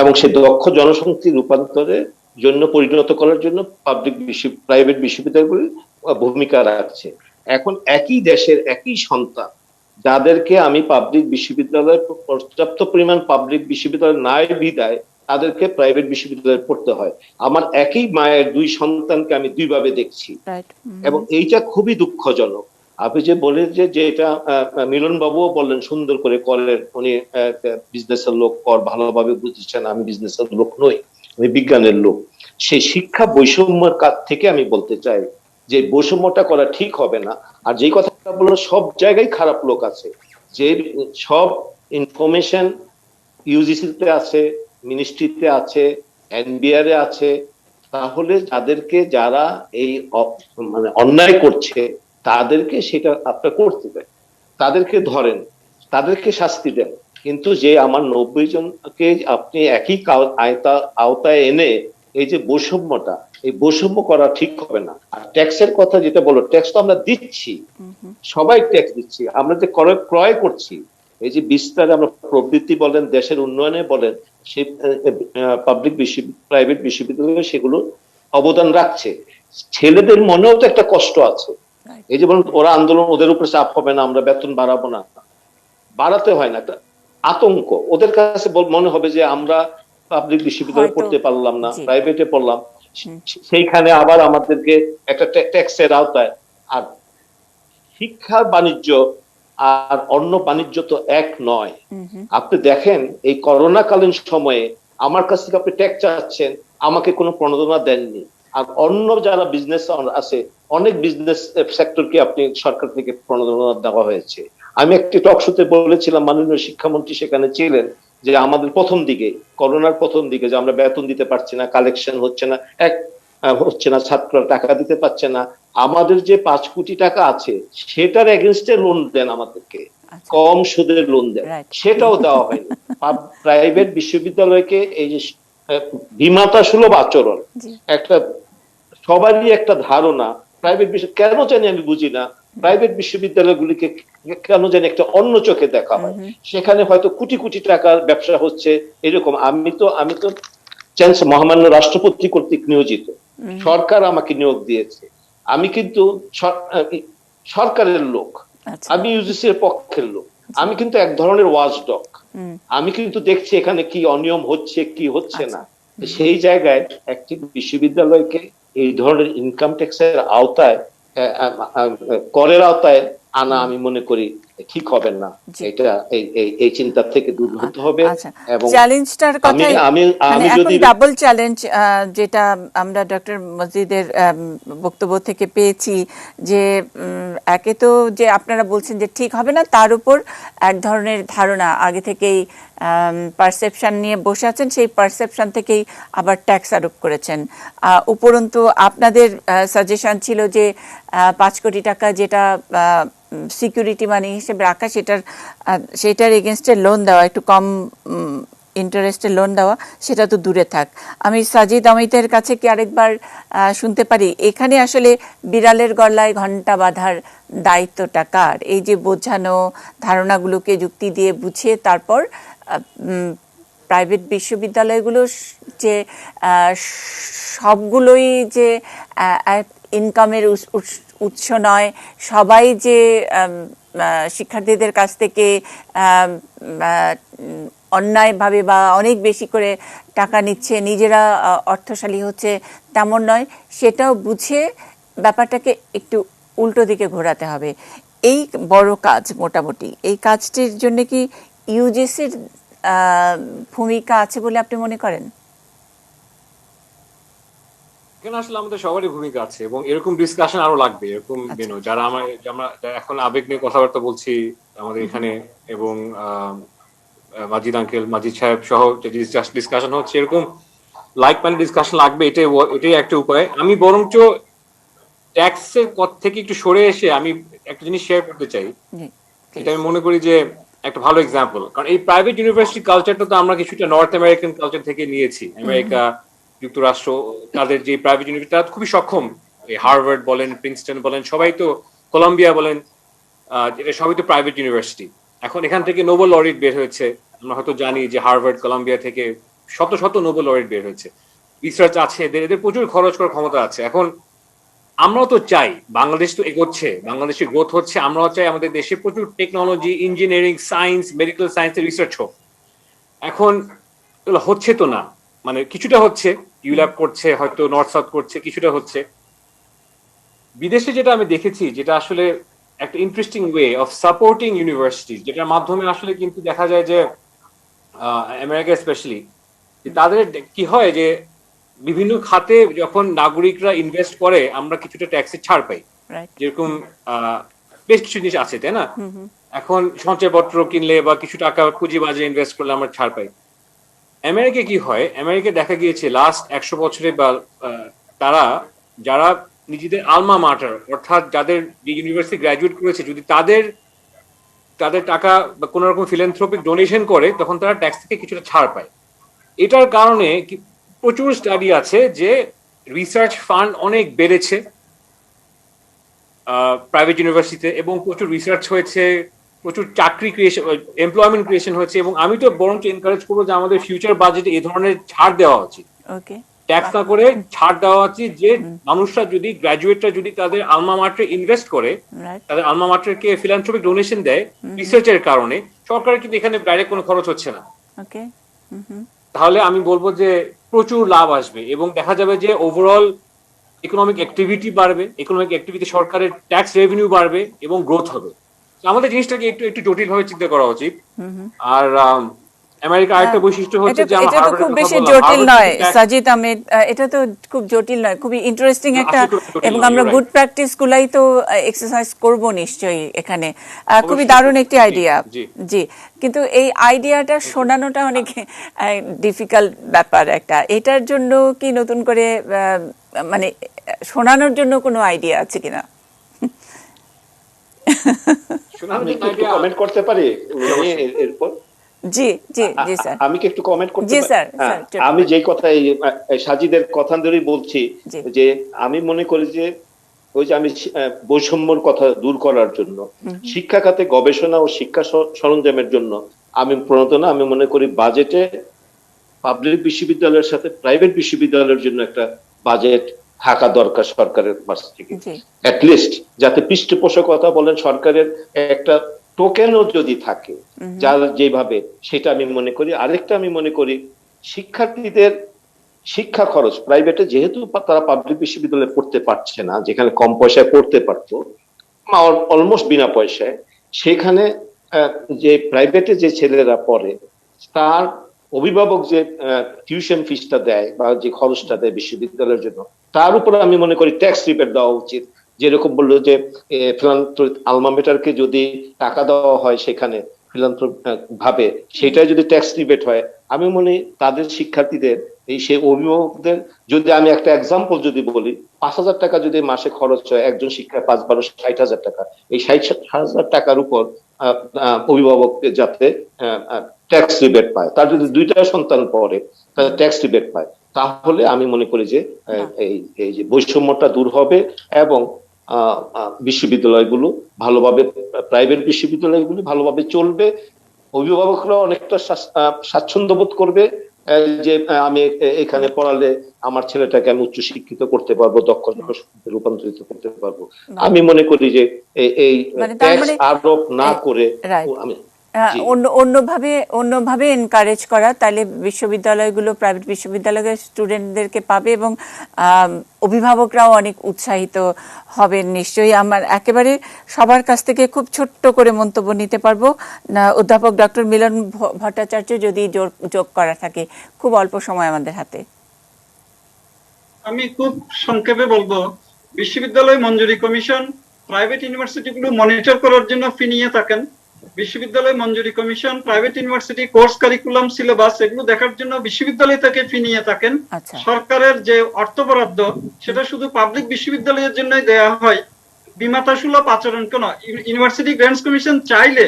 এবং সেই দক্ষ জনশক্তি রূপান্তরের জন্য পরিণত করার জন্য প্রাইভেট বিশ্ববিদ্যালয়গুলি ভূমিকা রাখছে। এখন একই দেশের একই সন্তান, যাদেরকে আমি পাবলিক বিশ্ববিদ্যালয়ে পর্যাপ্ত পরিমাণ পাবলিক বিশ্ববিদ্যালয় নাই বিদায় তাদেরকে প্রাইভেট বিশ্ববিদ্যালয়ে পড়তে হয়। আমার একই মায়ের দুই সন্তানকে আমি দুইভাবে দেখছি, এবং এইটা খুবই দুঃখজনক। আপনি যে বলেন যে এটা মিলন বাবুও বললেন সুন্দর করে করেন, উনি বিজনেসের লোক, কর ভালোভাবে বুঝছেন, আমি বিজনেসের লোক নই, আমি বিজ্ঞানের লোক। সেই শিক্ষা বৈষম্যের কাছ থেকে আমি বলতে চাই যে বৈষম্যটা করা ঠিক হবে না। আর যে কথাটা বললো সব জায়গায় খারাপ লোক আছে, যে সব ইনফরমেশন ইউজিসিতে আছে, মিনিস্ট্রিতে আছে, এনবিআর এ আছে, তাহলে যাদেরকে যারা এই মানে অন্যায় করছে তাদেরকে সেটা আপনার করতে দেন, তাদেরকে ধরেন, তাদেরকে শাস্তি দেন। কিন্তু যে আমার 90 জনকে আপনি একই আওতায় এনে এই যে বৈষম্যটা, এই বৈষম্য করা ঠিক হবে না। আর ট্যাক্সের কথা যেটা বলো, ট্যাক্স তো আমরা দিচ্ছি, সবাই ট্যাক্স দিচ্ছি, আমরা যে ক্রয় করছি, এই যে বিস্তারে আমরা প্রবৃদ্ধি বলেন, দেশের উন্নয়নে বলেন, সেই পাবলিক প্রাইভেট বিশ্ববিদ্যালয়ে সেগুলো অবদান রাখছে। ছেলেদের মনেও তো একটা কষ্ট আছে, এই যে বলুন ওরা আন্দোলন, ওদের উপরে চাপ হবে না, আমরা বেতন বাড়াবো না, বাড়াতে হয় না, একটা আতঙ্ক ওদের কাছে মনে হবে যে আমরা পাবলিক বিশ্ববিদ্যালয়ে পড়তে পারলাম না, প্রাইভেটে পড়লাম, সেইখানে আবার আমাদেরকে একটা ট্যাক্সের আওতায়। আর শিক্ষার বাণিজ্য আর অন্য বাণিজ্য তো এক নয়। আপনি দেখেন এই করোনাকালীন সময়ে আমার কাছ থেকে আপনি ট্যাক্স চাচ্ছেন, আমাকে কোনো প্রণোদনা দেননি। আর অন্য যারা বিজনেস আছে, অনেক বিজনেস সেক্টরকে আপনি সরকার থেকে প্রণোদনা দেওয়া হয়েছে। আমি একটি টক শোতে বলেছিলাম, মাননীয় শিক্ষামন্ত্রী সেখানে ছিলেন, যে আমাদের প্রথম দিকে, করোনার প্রথম দিকে, যে আমরা বেতন দিতে পারছি না, কালেকশন হচ্ছে না, ছাত্ররা টাকা দিতে পারছে না, আমাদের যে 5 কোটি টাকা আছে সেটার এগেনস্টে লোন দেন, আমাদেরকে কম সুদের লোন দেন, সেটাও দেওয়া হয়নি। প্রাইভেট বিশ্ববিদ্যালয়কে এই যে বিমাতা সুলভ আচরণ, একটা সবারই একটা ধারণা প্রাইভেট কেন জানি আমি বুঝি না, প্রাইভেট বিশ্ববিদ্যালয়গুলিকে কেন জানি একটা অন্য চোখে দেখা হয়, সেখানে হয়তো কোটি কোটি টাকার ব্যবসা হচ্ছে এরকম। আমি তো মহামান্য রাষ্ট্রপতি কর্তৃক নিয়োজিত, সরকার আমাকে নিয়োগ দিয়েছে, আমি কিন্তু সরকারের লোক, আমি ইউজিসি এর পক্ষের লোক, আমি কিন্তু এক ধরনের ওয়াচডগ, আমি কিন্তু দেখছি এখানে কি অনিয়ম হচ্ছে কি হচ্ছে না। সেই জায়গায় একটি বিশ্ববিদ্যালয়কে এই ধরনের ইনকাম ট্যাক্সের আওতায়, করের আওতায় আনা আমি মনে করি ঠিক হবে না। এটা এই চিন্তা থেকে দূর হতে হবে। এবং চ্যালেঞ্জটার কথা আমি যদি ডাবল চ্যালেঞ্জ যেটা আমরা ডক্টর মজিদের বক্তব্য থেকে পেয়েছি, যে একে তো যে আপনারা বলছেন যে ঠিক হবে না, তার উপর এক ধরনের ধারণা আগে থেকেই পারসেপশন নিয়ে বসে আছেন, সেই পারসেপশন থেকেই আবার ট্যাক্স আরোপ করেছেন। উপরন্তু আপনাদের সাজেশন ছিল যে 5 কোটি টাকা যেটা সিকিউরিটি মানি হিসেবে রাখা, সেটার এগেনস্টে লোন দেওয়া, একটু কম ইন্টারেস্টে লোন দেওয়া, সেটা তো দূরে থাক। আমি সাজিদ অমিতের কাছে কি আরেকবার শুনতে পারি, এখানে আসলে বিড়ালের গলায় ঘন্টা বাঁধার দায়িত্বটা কার? এই যে বোঝানো, ধারণাগুলোকে যুক্তি দিয়ে বুঝিয়ে তারপর প্রাইভেট বিশ্ববিদ্যালয়গুলো যে সবগুলোই যে ইনকামের উৎস নয়, সবাই যে শিক্ষার্থীদের কাছ থেকে অন্যায়ভাবে বা অনেক বেশি করে টাকা নিচ্ছে, নিজেরা অর্থশালী হচ্ছে, তেমন নয়, সেটাও বুঝে ব্যাপারটাকে একটু উল্টো দিকে ঘোরাতে হবে। এই বড় কাজ, মোটামুটি এই কাজটির জন্য কি ইউজিসির ভূমিকা আছে বলে আপনি মনে করেন? এখানে আসলে আমাদের সবারই ভূমিকা আছে, এবং এরকম ডিসকাশন আরো লাগবে। এরকম যারা আমরা এখন আবেগ নিয়ে কথাবার্তা বলছি আমাদের এখানে, এবং মাজিদ আঙ্কেল, মাজিদ সাহেব সহ যে ডিসকাশন হচ্ছে, এরকম লাইক মাইন্ডেড ডিসকাশন লাগবে। এটাই একটা উপায়। আমি বরঞ্চ ট্যাক্সের থেকে একটু সরে এসে আমি একটা জিনিস শেয়ার করতে চাই, এটা আমি মনে করি যে একটা ভালো এক্সাম্পল। কারণ এই প্রাইভেট ইউনিভার্সিটি কালচারটা তো আমরা কিছুটা নর্থ আমেরিকান কালচার থেকে নিয়েছি। আমেরিকা, যুক্তরাষ্ট্র, তাদের যে প্রাইভেট ইউনিভার্সিটি তারা খুবই সক্ষম। হার্ভার্ড বলেন, প্রিন্সটন বলেন, সবাই তো, কলম্বিয়া বলেন, এটা সবই তো প্রাইভেট ইউনিভার্সিটি। এখন এখান থেকে নোবেল লরিট বের হয়েছে, আমরা হয়তো জানি যে হার্ভার্ড, কলম্বিয়া থেকে শত শত নোবেল লরিট বের হয়েছে। রিসার্চ আছে, এদের প্রচুর খরচ করার ক্ষমতা আছে। এখন আমরাও তো চাই, বাংলাদেশ তো এগোচ্ছে, বাংলাদেশের গ্রোথ হচ্ছে, আমরাও চাই আমাদের দেশে প্রচুর টেকনোলজি, ইঞ্জিনিয়ারিং, সায়েন্স, মেডিকেল সায়েন্সের রিসার্চ হোক। এখন এগুলো হচ্ছে তো না, মানে কিছুটা হচ্ছে, ইউল্যাব করছে, হয়তো নর্থ সাউথ করছে, কিছুটা হচ্ছে। বিদেশে যেটা আমি দেখেছি, যেটা আসলে একটা interesting way of supporting university, যেটার মাধ্যমে আসলে কিন্তু দেখা যায় যে আমেরিকা স্পেশালি, তাদের কি হয় যে বিভিন্ন খাতে যখন নাগরিকরা ইনভেস্ট করে আমরা কিছুটা ট্যাক্সের ছাড় পাই। যেরকম বেশ কিছু জিনিস আছে, তাই না? এখন সঞ্চয়পত্র কিনলে বা কিছু টাকা পুঁজিবাজারে ইনভেস্ট করলে আমরা ছাড় পাই। আমেরিকা কি হয়, আমেরিকা দেখা গিয়েছে লাস্ট 100 বছরে বা তারা যারা নিজেদের আলমা মাটার, অর্থাৎ যাদের যে ইউনিভার্সিটি গ্রাজুয়েট করেছে, যদি তাদের টাকা বা কোন রকম ফিলান্থ্রপিক ডোনেশন করে, তখন তারা ট্যাক্স থেকে কিছুটা ছাড় পায়। এটার কারণে প্রচুর স্টাডি আছে যে রিসার্চ ফান্ড অনেক বেড়েছে প্রাইভেট ইউনিভার্সিটিতে, এবং প্রচুর রিসার্চ হয়েছে, প্রচুর চাকরি ক্রিয়েশন, এমপ্লয়মেন্ট ক্রিয়েশন হয়েছে। এবং আমি তো বরং এনকারেজ করবো যে আমাদের ফিউচার বাজেটে এই ধরনের ছাড় দেওয়া উচিত, ট্যাক্স না করে ছাড় দেওয়া উচিত, যে মানুষরা যদি গ্রাজুয়েটরা যদি তাদের আলমা মাটারে ইনভেস্ট করে, তাদের আলমা মাটারকে ফিলান্থ্রপিক ডোনেশন দেয় রিসার্চের কারণে, সরকারের কিন্তু এখানে ডাইরেক্ট কোনো খরচ হচ্ছে না, তাহলে আমি বলবো যে প্রচুর লাভ আসবে এবং দেখা যাবে যে ওভারঅল ইকোনমিক অ্যাক্টিভিটি বাড়বে, ইকোনমিক অ্যাক্টিভিটি সরকারের ট্যাক্স রেভিনিউ বাড়বে এবং গ্রোথ হবে। আমাদের জিনিসটাকে একটু জটিল ভাবে চিন্তা করা উচিত। আর আমেরিকা আরেকটা বৈশিষ্ট্য হচ্ছে যে এটা তো খুব বেশি জটিল নয় সাজিদ আহমেদ, এটা তো খুব জটিল নয়, খুবই ইন্টারেস্টিং একটা, এবং আমরা গুড প্র্যাকটিস গুলাই তো এক্সারসাইজ করব নিশ্চয়ই এখানে। খুবই দারুণ একটি আইডিয়া। জি, কিন্তু এই আইডিয়াটা শোনানোটা অনেক ডিফিকাল্ট ব্যাপার একটা। এটার জন্য কি নতুন করে মানে শোনানোর জন্য কোনো আইডিয়া আছে কিনা? আমি একটু কমেন্ট করতে পারি এরপর? জি জি জি স্যার, আমি কি একটু কমেন্ট করতে জি পারি? স্যার। আমি যেই কথা সাজিদের কথা ধরেই বলছি, যে আমি মনে করি যে ওই যে আমি বৈষম্যর কথা দূর করার জন্য শিক্ষা খাতে গবেষণা ও শিক্ষা সরঞ্জামের জন্য আমি প্রণোদনা, আমি মনে করি বাজেটে পাবলিক বিশ্ববিদ্যালয়ের সাথে প্রাইভেট বিশ্ববিদ্যালয়ের জন্য একটা বাজেট থাকা দরকার সরকারের পাশ থেকে, অ্যাটলিস্ট যাতে পৃষ্ঠপোষকতা বলেন সরকারের একটা টোকেনও যদি থাকে যার যেভাবে, সেটা আমি মনে করি। আরেকটা আমি মনে করি শিক্ষার্থীদের শিক্ষা খরচ প্রাইভেটে, যেহেতু তারা পাবলিক বিশ্ববিদ্যালয়ে পড়তে পারছে না, যেখানে কম পয়সায় পড়তে পারতো অলমোস্ট বিনা পয়সায়, সেখানে যে প্রাইভেটে যে ছেলেরা পড়ে তার অভিভাবক যে টিউশন ফিসটা দেয় বা যে খরচটা দেয় বিশ্ববিদ্যালয়ের জন্য, তার উপরে আমি মনে করি ট্যাক্স রিবেট দেওয়া উচিত। যেরকম বললো যে ফিলান্থ্রপিক আলমা মেটারকে যদি টাকা দেওয়া হয় সেখানে ফিলান্থ্রপিক ভাবে, সেটাই যদি ট্যাক্স রিবেট হয়, আমি মনে তাদের শিক্ষার্থীদের সেই অভিভাবকদের, যদি আমি একটা এক্সাম্পল যদি বলি, 5,000 টাকা যদি মাসে খরচ হয় একজন শিক্ষায়, 5-12 60,000 টাকা, এই 60,000 টাকার উপর অভিভাবক যাতে ট্যাক্স রিবেট পায়, তার যদি 2টা সন্তান পড়ে তাহলে ট্যাক্স রিবেট পায়, তাহলে আমি মনে করি যে এই যে বৈষম্যটা দূর হবে এবং বিশ্ববিদ্যালয়গুলো ভালোভাবে, প্রাইভেট বিশ্ববিদ্যালয়গুলো ভালোভাবে চলবে, অভিভাবকরা অনেকটা স্বাচ্ছন্দ্য বোধ করবে যে আমি এখানে পড়ালে আমার ছেলেটাকে আমি উচ্চ শিক্ষিত করতে পারবো, দক্ষ রূপান্তরিত করতে পারবো। আমি মনে করি যে এই ট্যাক্স আরোপ না করে আমি অন্যভাবে এনকারেজ করা, তাহলে বিশ্ববিদ্যালয়গুলো প্রাইভেট বিশ্ববিদ্যালয়ের স্টুডেন্টদেরকে পাবে এবং অভিভাবকরাও অনেক উৎসাহিত হবেন নিশ্চয়ই। আমার একেবারে সবার কাছ থেকে খুব ছোট্ট করে মন্তব্য নিতে পারবো অধ্যাপক ডক্টর মিলন ভট্টাচার্য, যদি যোগ করা থাকে, খুব অল্প সময় আমাদের হাতে। আমি খুব সংক্ষেপে বলবো, বিশ্ববিদ্যালয় মঞ্জুরি কমিশন প্রাইভেট ইউনিভার্সিটিগুলো মনিটর করার জন্য ফি নিয়ে থাকেন। বিশ্ববিদ্যালয় মঞ্জুরি commission private university course curriculum, syllabus এগুলো দেখার জন্য বিশ্ববিদ্যালয় থেকে ফি নিয়ে থাকেন। সরকারের যে অর্থ বরাদ্দ সেটা শুধু পাবলিক বিশ্ববিদ্যালয়ের জন্যই দেওয়া হয়, বিমাতা সুলভ আচরণ কেন? ইউনিভার্সিটি গ্র্যান্টস কমিশন চাইলে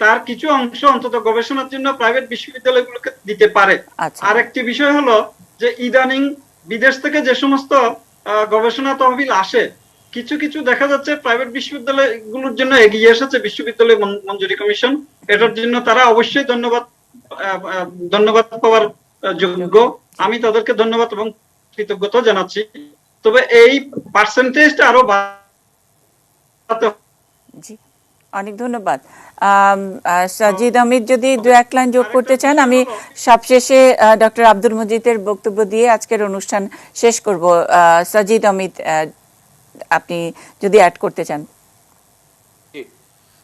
তার কিছু অংশ অন্তত গবেষণার জন্য প্রাইভেট বিশ্ববিদ্যালয়গুলোকে দিতে পারে। আরেকটি বিষয় হলো যে ইদানিং বিদেশ থেকে যে সমস্ত গবেষণা তহবিল আসে, কিছু কিছু দেখা যাচ্ছে প্রাইভেট বিশ্ববিদ্যালয়গুলোর জন্য এগিয়ে এসেছে বিশ্ববিদ্যালয় মঞ্জুরি কমিশন। এটার জন্য তারা অবশ্যই ধন্যবাদ পাওয়ার যোগ্য। আমি তাদেরকে ধন্যবাদ এবং কৃতজ্ঞতা জানাচ্ছি। তবে এই পার্সেন্টেজটা আরো বাড়াতে। জি, অনেক ধন্যবাদ। সাজিদ আহমেদ যদি দু এক লাইন যোগ করতে চান, আমি সবশেষে ডক্টর আব্দুল মজিদের বক্তব্য দিয়ে আজকের অনুষ্ঠান শেষ করব। সাজিদ আহমেদ, আপনি যদি অ্যাড করতে চান।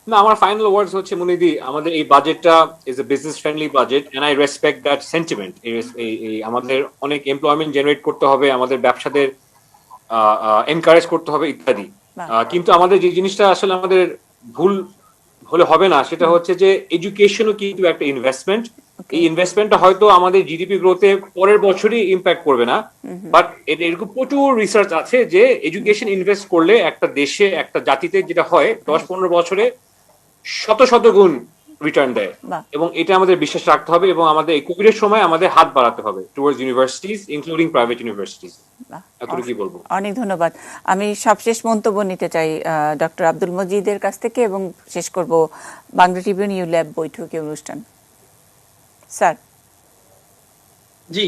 না, আমার ফাইনাল ওয়ার্ডস হচ্ছে মুনিদি, আমাদের এই বাজেটটা is a business friendly budget and I respect that sentiment. আমাদের অনেক এমপ্লয়মেন্ট জেনারেট করতে হবে, আমাদের ব্যবসাদের এনকারেজ করতে হবে ইত্যাদি। কিন্তু আমাদের যে জিনিসটা আসলে আমাদের ভুল হলে হবে না, সেটা হচ্ছে যে এডুকেশনও কিন্তু একটা ইনভেস্টমেন্ট। এই ইনভেস্টমেন্টটা হয়তো আমাদের জিডিপি গ্রোথে পরের বছরই ইম্প্যাক্ট করবে না, বাট এরকম প্রচুর রিসার্চ আছে যে এডুকেশন ইনভেস্ট করলে একটা দেশে, একটা জাতিতে যেটা হয় 10-15 বছরে শত শত গুণ রিটার্ন দেয়। এবং এটা আমাদের বিশ্বাস রাখতে হবে এবং আমাদের এই কোভিডের সময় আমাদের হাত বাড়াতে হবে towards universities, including private universities. এতটুকুই বলবো। অনেক ধন্যবাদ। আমি সবশেষ মন্তব্য নিতে চাই ডক্টর আব্দুল মজিদের কাছ থেকে এবং শেষ করব বাংলা ট্রিবিউন ইউল্যাব বৈঠকি অনুষ্ঠান। স্যার। জি,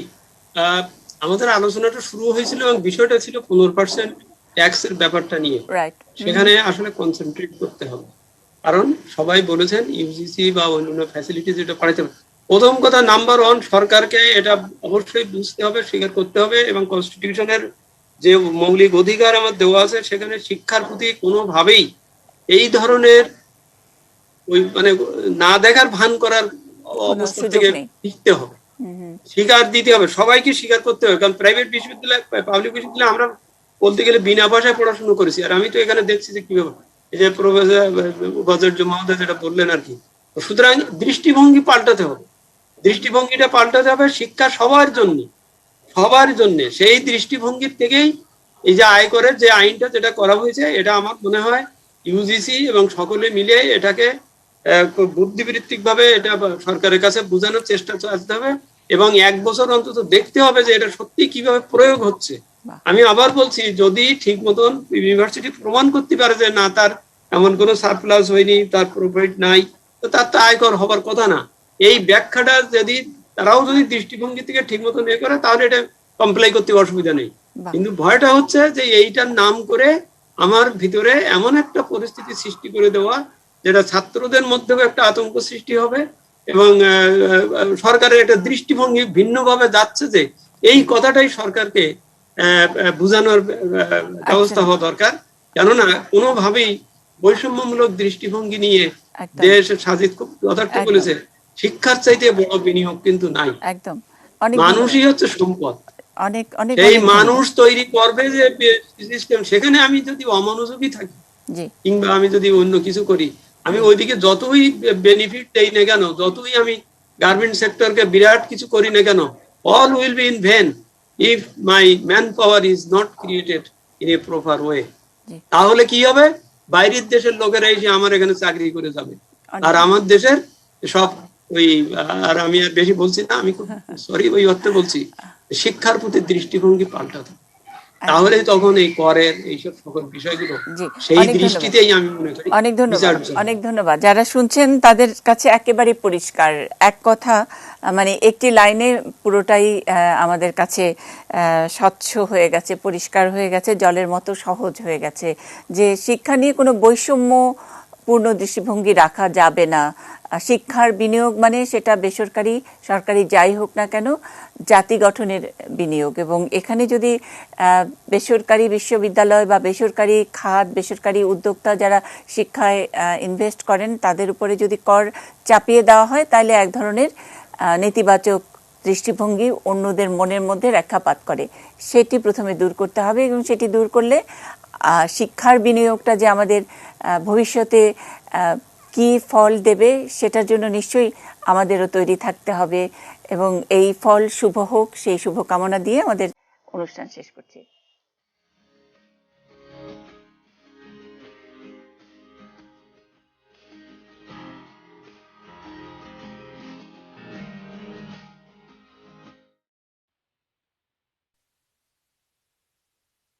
আমাদের আলোচনাটা শুরু হয়েছিল এবং বিষয়টা ছিল 15% ট্যাক্সের ব্যাপারটা নিয়ে। সেখানে আসলে কনসেন্ট্রেট করতে হবে, কারণ সবাই বলেছেন ইউজিসি বা অন্যান্য ফ্যাসিলিটি যেটা বাড়াইতে হবে। প্রথম কথা, নাম্বার 1, সরকারকে এটা অবশ্যই বুঝতে হবে, স্বীকার করতে হবে এবং কনস্টিটিউশনের যে মৌলিক অধিকার আমার দেওয়া আছে সেখানে শিক্ষার প্রতি কোনোভাবেই এই ধরনের ওই মানে না দেখার ভান করার অবস্থা থেকে শিখতে হবে, স্বীকার দিতে হবে, সবাইকে স্বীকার করতে হবে। কারণ প্রাইভেট বিশ্ববিদ্যালয়, পাবলিক বিশ্ববিদ্যালয় আমরা বলতে গেলে বিনা পয়সায় পড়াশোনা করেছি। আর আমি তো এখানে দেখছি যে কিভাবে এই যে প্রফেসর মহোদয় যেটা বললেন আর কি। সুতরাং দৃষ্টিভঙ্গি পাল্টাতে হবে, দৃষ্টিভঙ্গিটা পাল্টাতে হবে। শিক্ষা সবার জন্য, সবার জন্য। সেই দৃষ্টিভঙ্গির থেকেই এই যে আয়করের যে আইনটা যেটা করা হয়েছে, এটা আমার মনে হয় ইউজিসি এবং সকলে মিলে এটাকে বুদ্ধিবৃত্তিক ভাবে এটা সরকারের কাছে বোঝানোর চেষ্টা চালাতে হবে এবং 1 বছর অন্তত দেখতে হবে যে এটা সত্যি কিভাবে প্রয়োগ হচ্ছে। আমি আবার বলছি, যদি ঠিক মতন ইউনিভার্সিটি প্রমাণ করতে পারে যে না, তার এমন কোনো সারপ্লাস হয়নি, তার প্রফিট নাই, তো তার তো আয়কর হবার কথা না। এই ব্যাখ্যাটা যদি তারাও যদি দৃষ্টিভঙ্গি থেকে ঠিক মতো নিয়ে করে, তাহলে এটা কমপ্লাই করতে অসুবিধা নেই। কিন্তু ভয়টা হচ্ছে যে এইটার নাম করে আমার ভিতরে এমন একটা পরিস্থিতি সৃষ্টি করে দেওয়া, যেটা ছাত্রদের মধ্যেও একটা আতঙ্ক সৃষ্টি হবে এবং সরকারের একটা দৃষ্টিভঙ্গি ভিন্নভাবে যাচ্ছে, যে এই কথাটাই সরকারকে বোঝানোর ব্যবস্থা হওয়া দরকার। কেননা কোনোভাবেই বৈষম্যমূলক দৃষ্টিভঙ্গি নিয়ে দেশ, সাজিদ খুব যথার্থ বলেছে, শিক্ষার চাইতে বড় বিনিয়োগ কিন্তু নাই। একদম, মানুষই হচ্ছে সম্পদ। অনেক অনেক এই মানুষ তৈরি করবে যে সিস্টেম, সেখানে আমি যদি অমনোযোগী থাকি কিংবা আমি যদি অন্য কিছু করি, আমি ওইদিকে যতই বেনিফিট দেই না কেন, যতই আমি গার্মেন্ট সেক্টরকে বিরাট কিছু করি না কেন, all will be in vain if my manpower is not created in a proper way. তাহলে কি হবে? বাইরের দেশের লোকেরা এসে আমার এখানে চাকরি করে যাবে, আর আমার দেশের সব ওই, আর আমি আর বেশি বলছি না, আমি খুব সরি ওই অর্থে বলছি, শিক্ষার প্রতি দৃষ্টিভঙ্গি পাল্টাতে, তাহলে তখন এই করের এইসব সকল বিষয়গুলো সেই দৃষ্টিতেই আমি মনে করি। অনেক ধন্যবাদ, অনেক ধন্যবাদ। যারা শুনছেন তাদের কাছে একেবারে পরিষ্কার এক কথা, মানে একটি লাইনে পুরোটাই আমাদের কাছে স্বচ্ছ হয়ে গেছে, পরিষ্কার হয়ে গেছে, জলের মতো সহজ হয়ে গেছে যে শিক্ষা নিয়ে কোনো বৈষম্যপূর্ণ দৃষ্টিভঙ্গি রাখা যাবে না। শিক্ষার বিনিয়োগ মানে সেটা বেসরকারি সরকারি যাই হোক না কেন, জাতি গঠনের বিনিয়োগ। এবং এখানে যদি বেসরকারি বিশ্ববিদ্যালয় বা বেসরকারি খাত, বেসরকারি উদ্যোক্তা যারা শিক্ষায় ইনভেস্ট করেন, তাদের উপরে যদি কর চাপিয়ে দেওয়া হয়, তাহলে এক ধরনের নেতিবাচক দৃষ্টিভঙ্গি অন্যদের মনের মধ্যে রেখাপাত করে। সেটি প্রথমে দূর করতে হবে এবং সেটি দূর করলে শিক্ষার বিনিয়োগটা যে আমাদের ভবিষ্যতে কি ফল দেবে সেটার জন্য নিশ্চয়ই আমাদেরও তৈরি থাকতে হবে এবং এই ফল শুভ হোক, সেই শুভকামনা দিয়ে আমাদের অনুষ্ঠান শেষ করছি।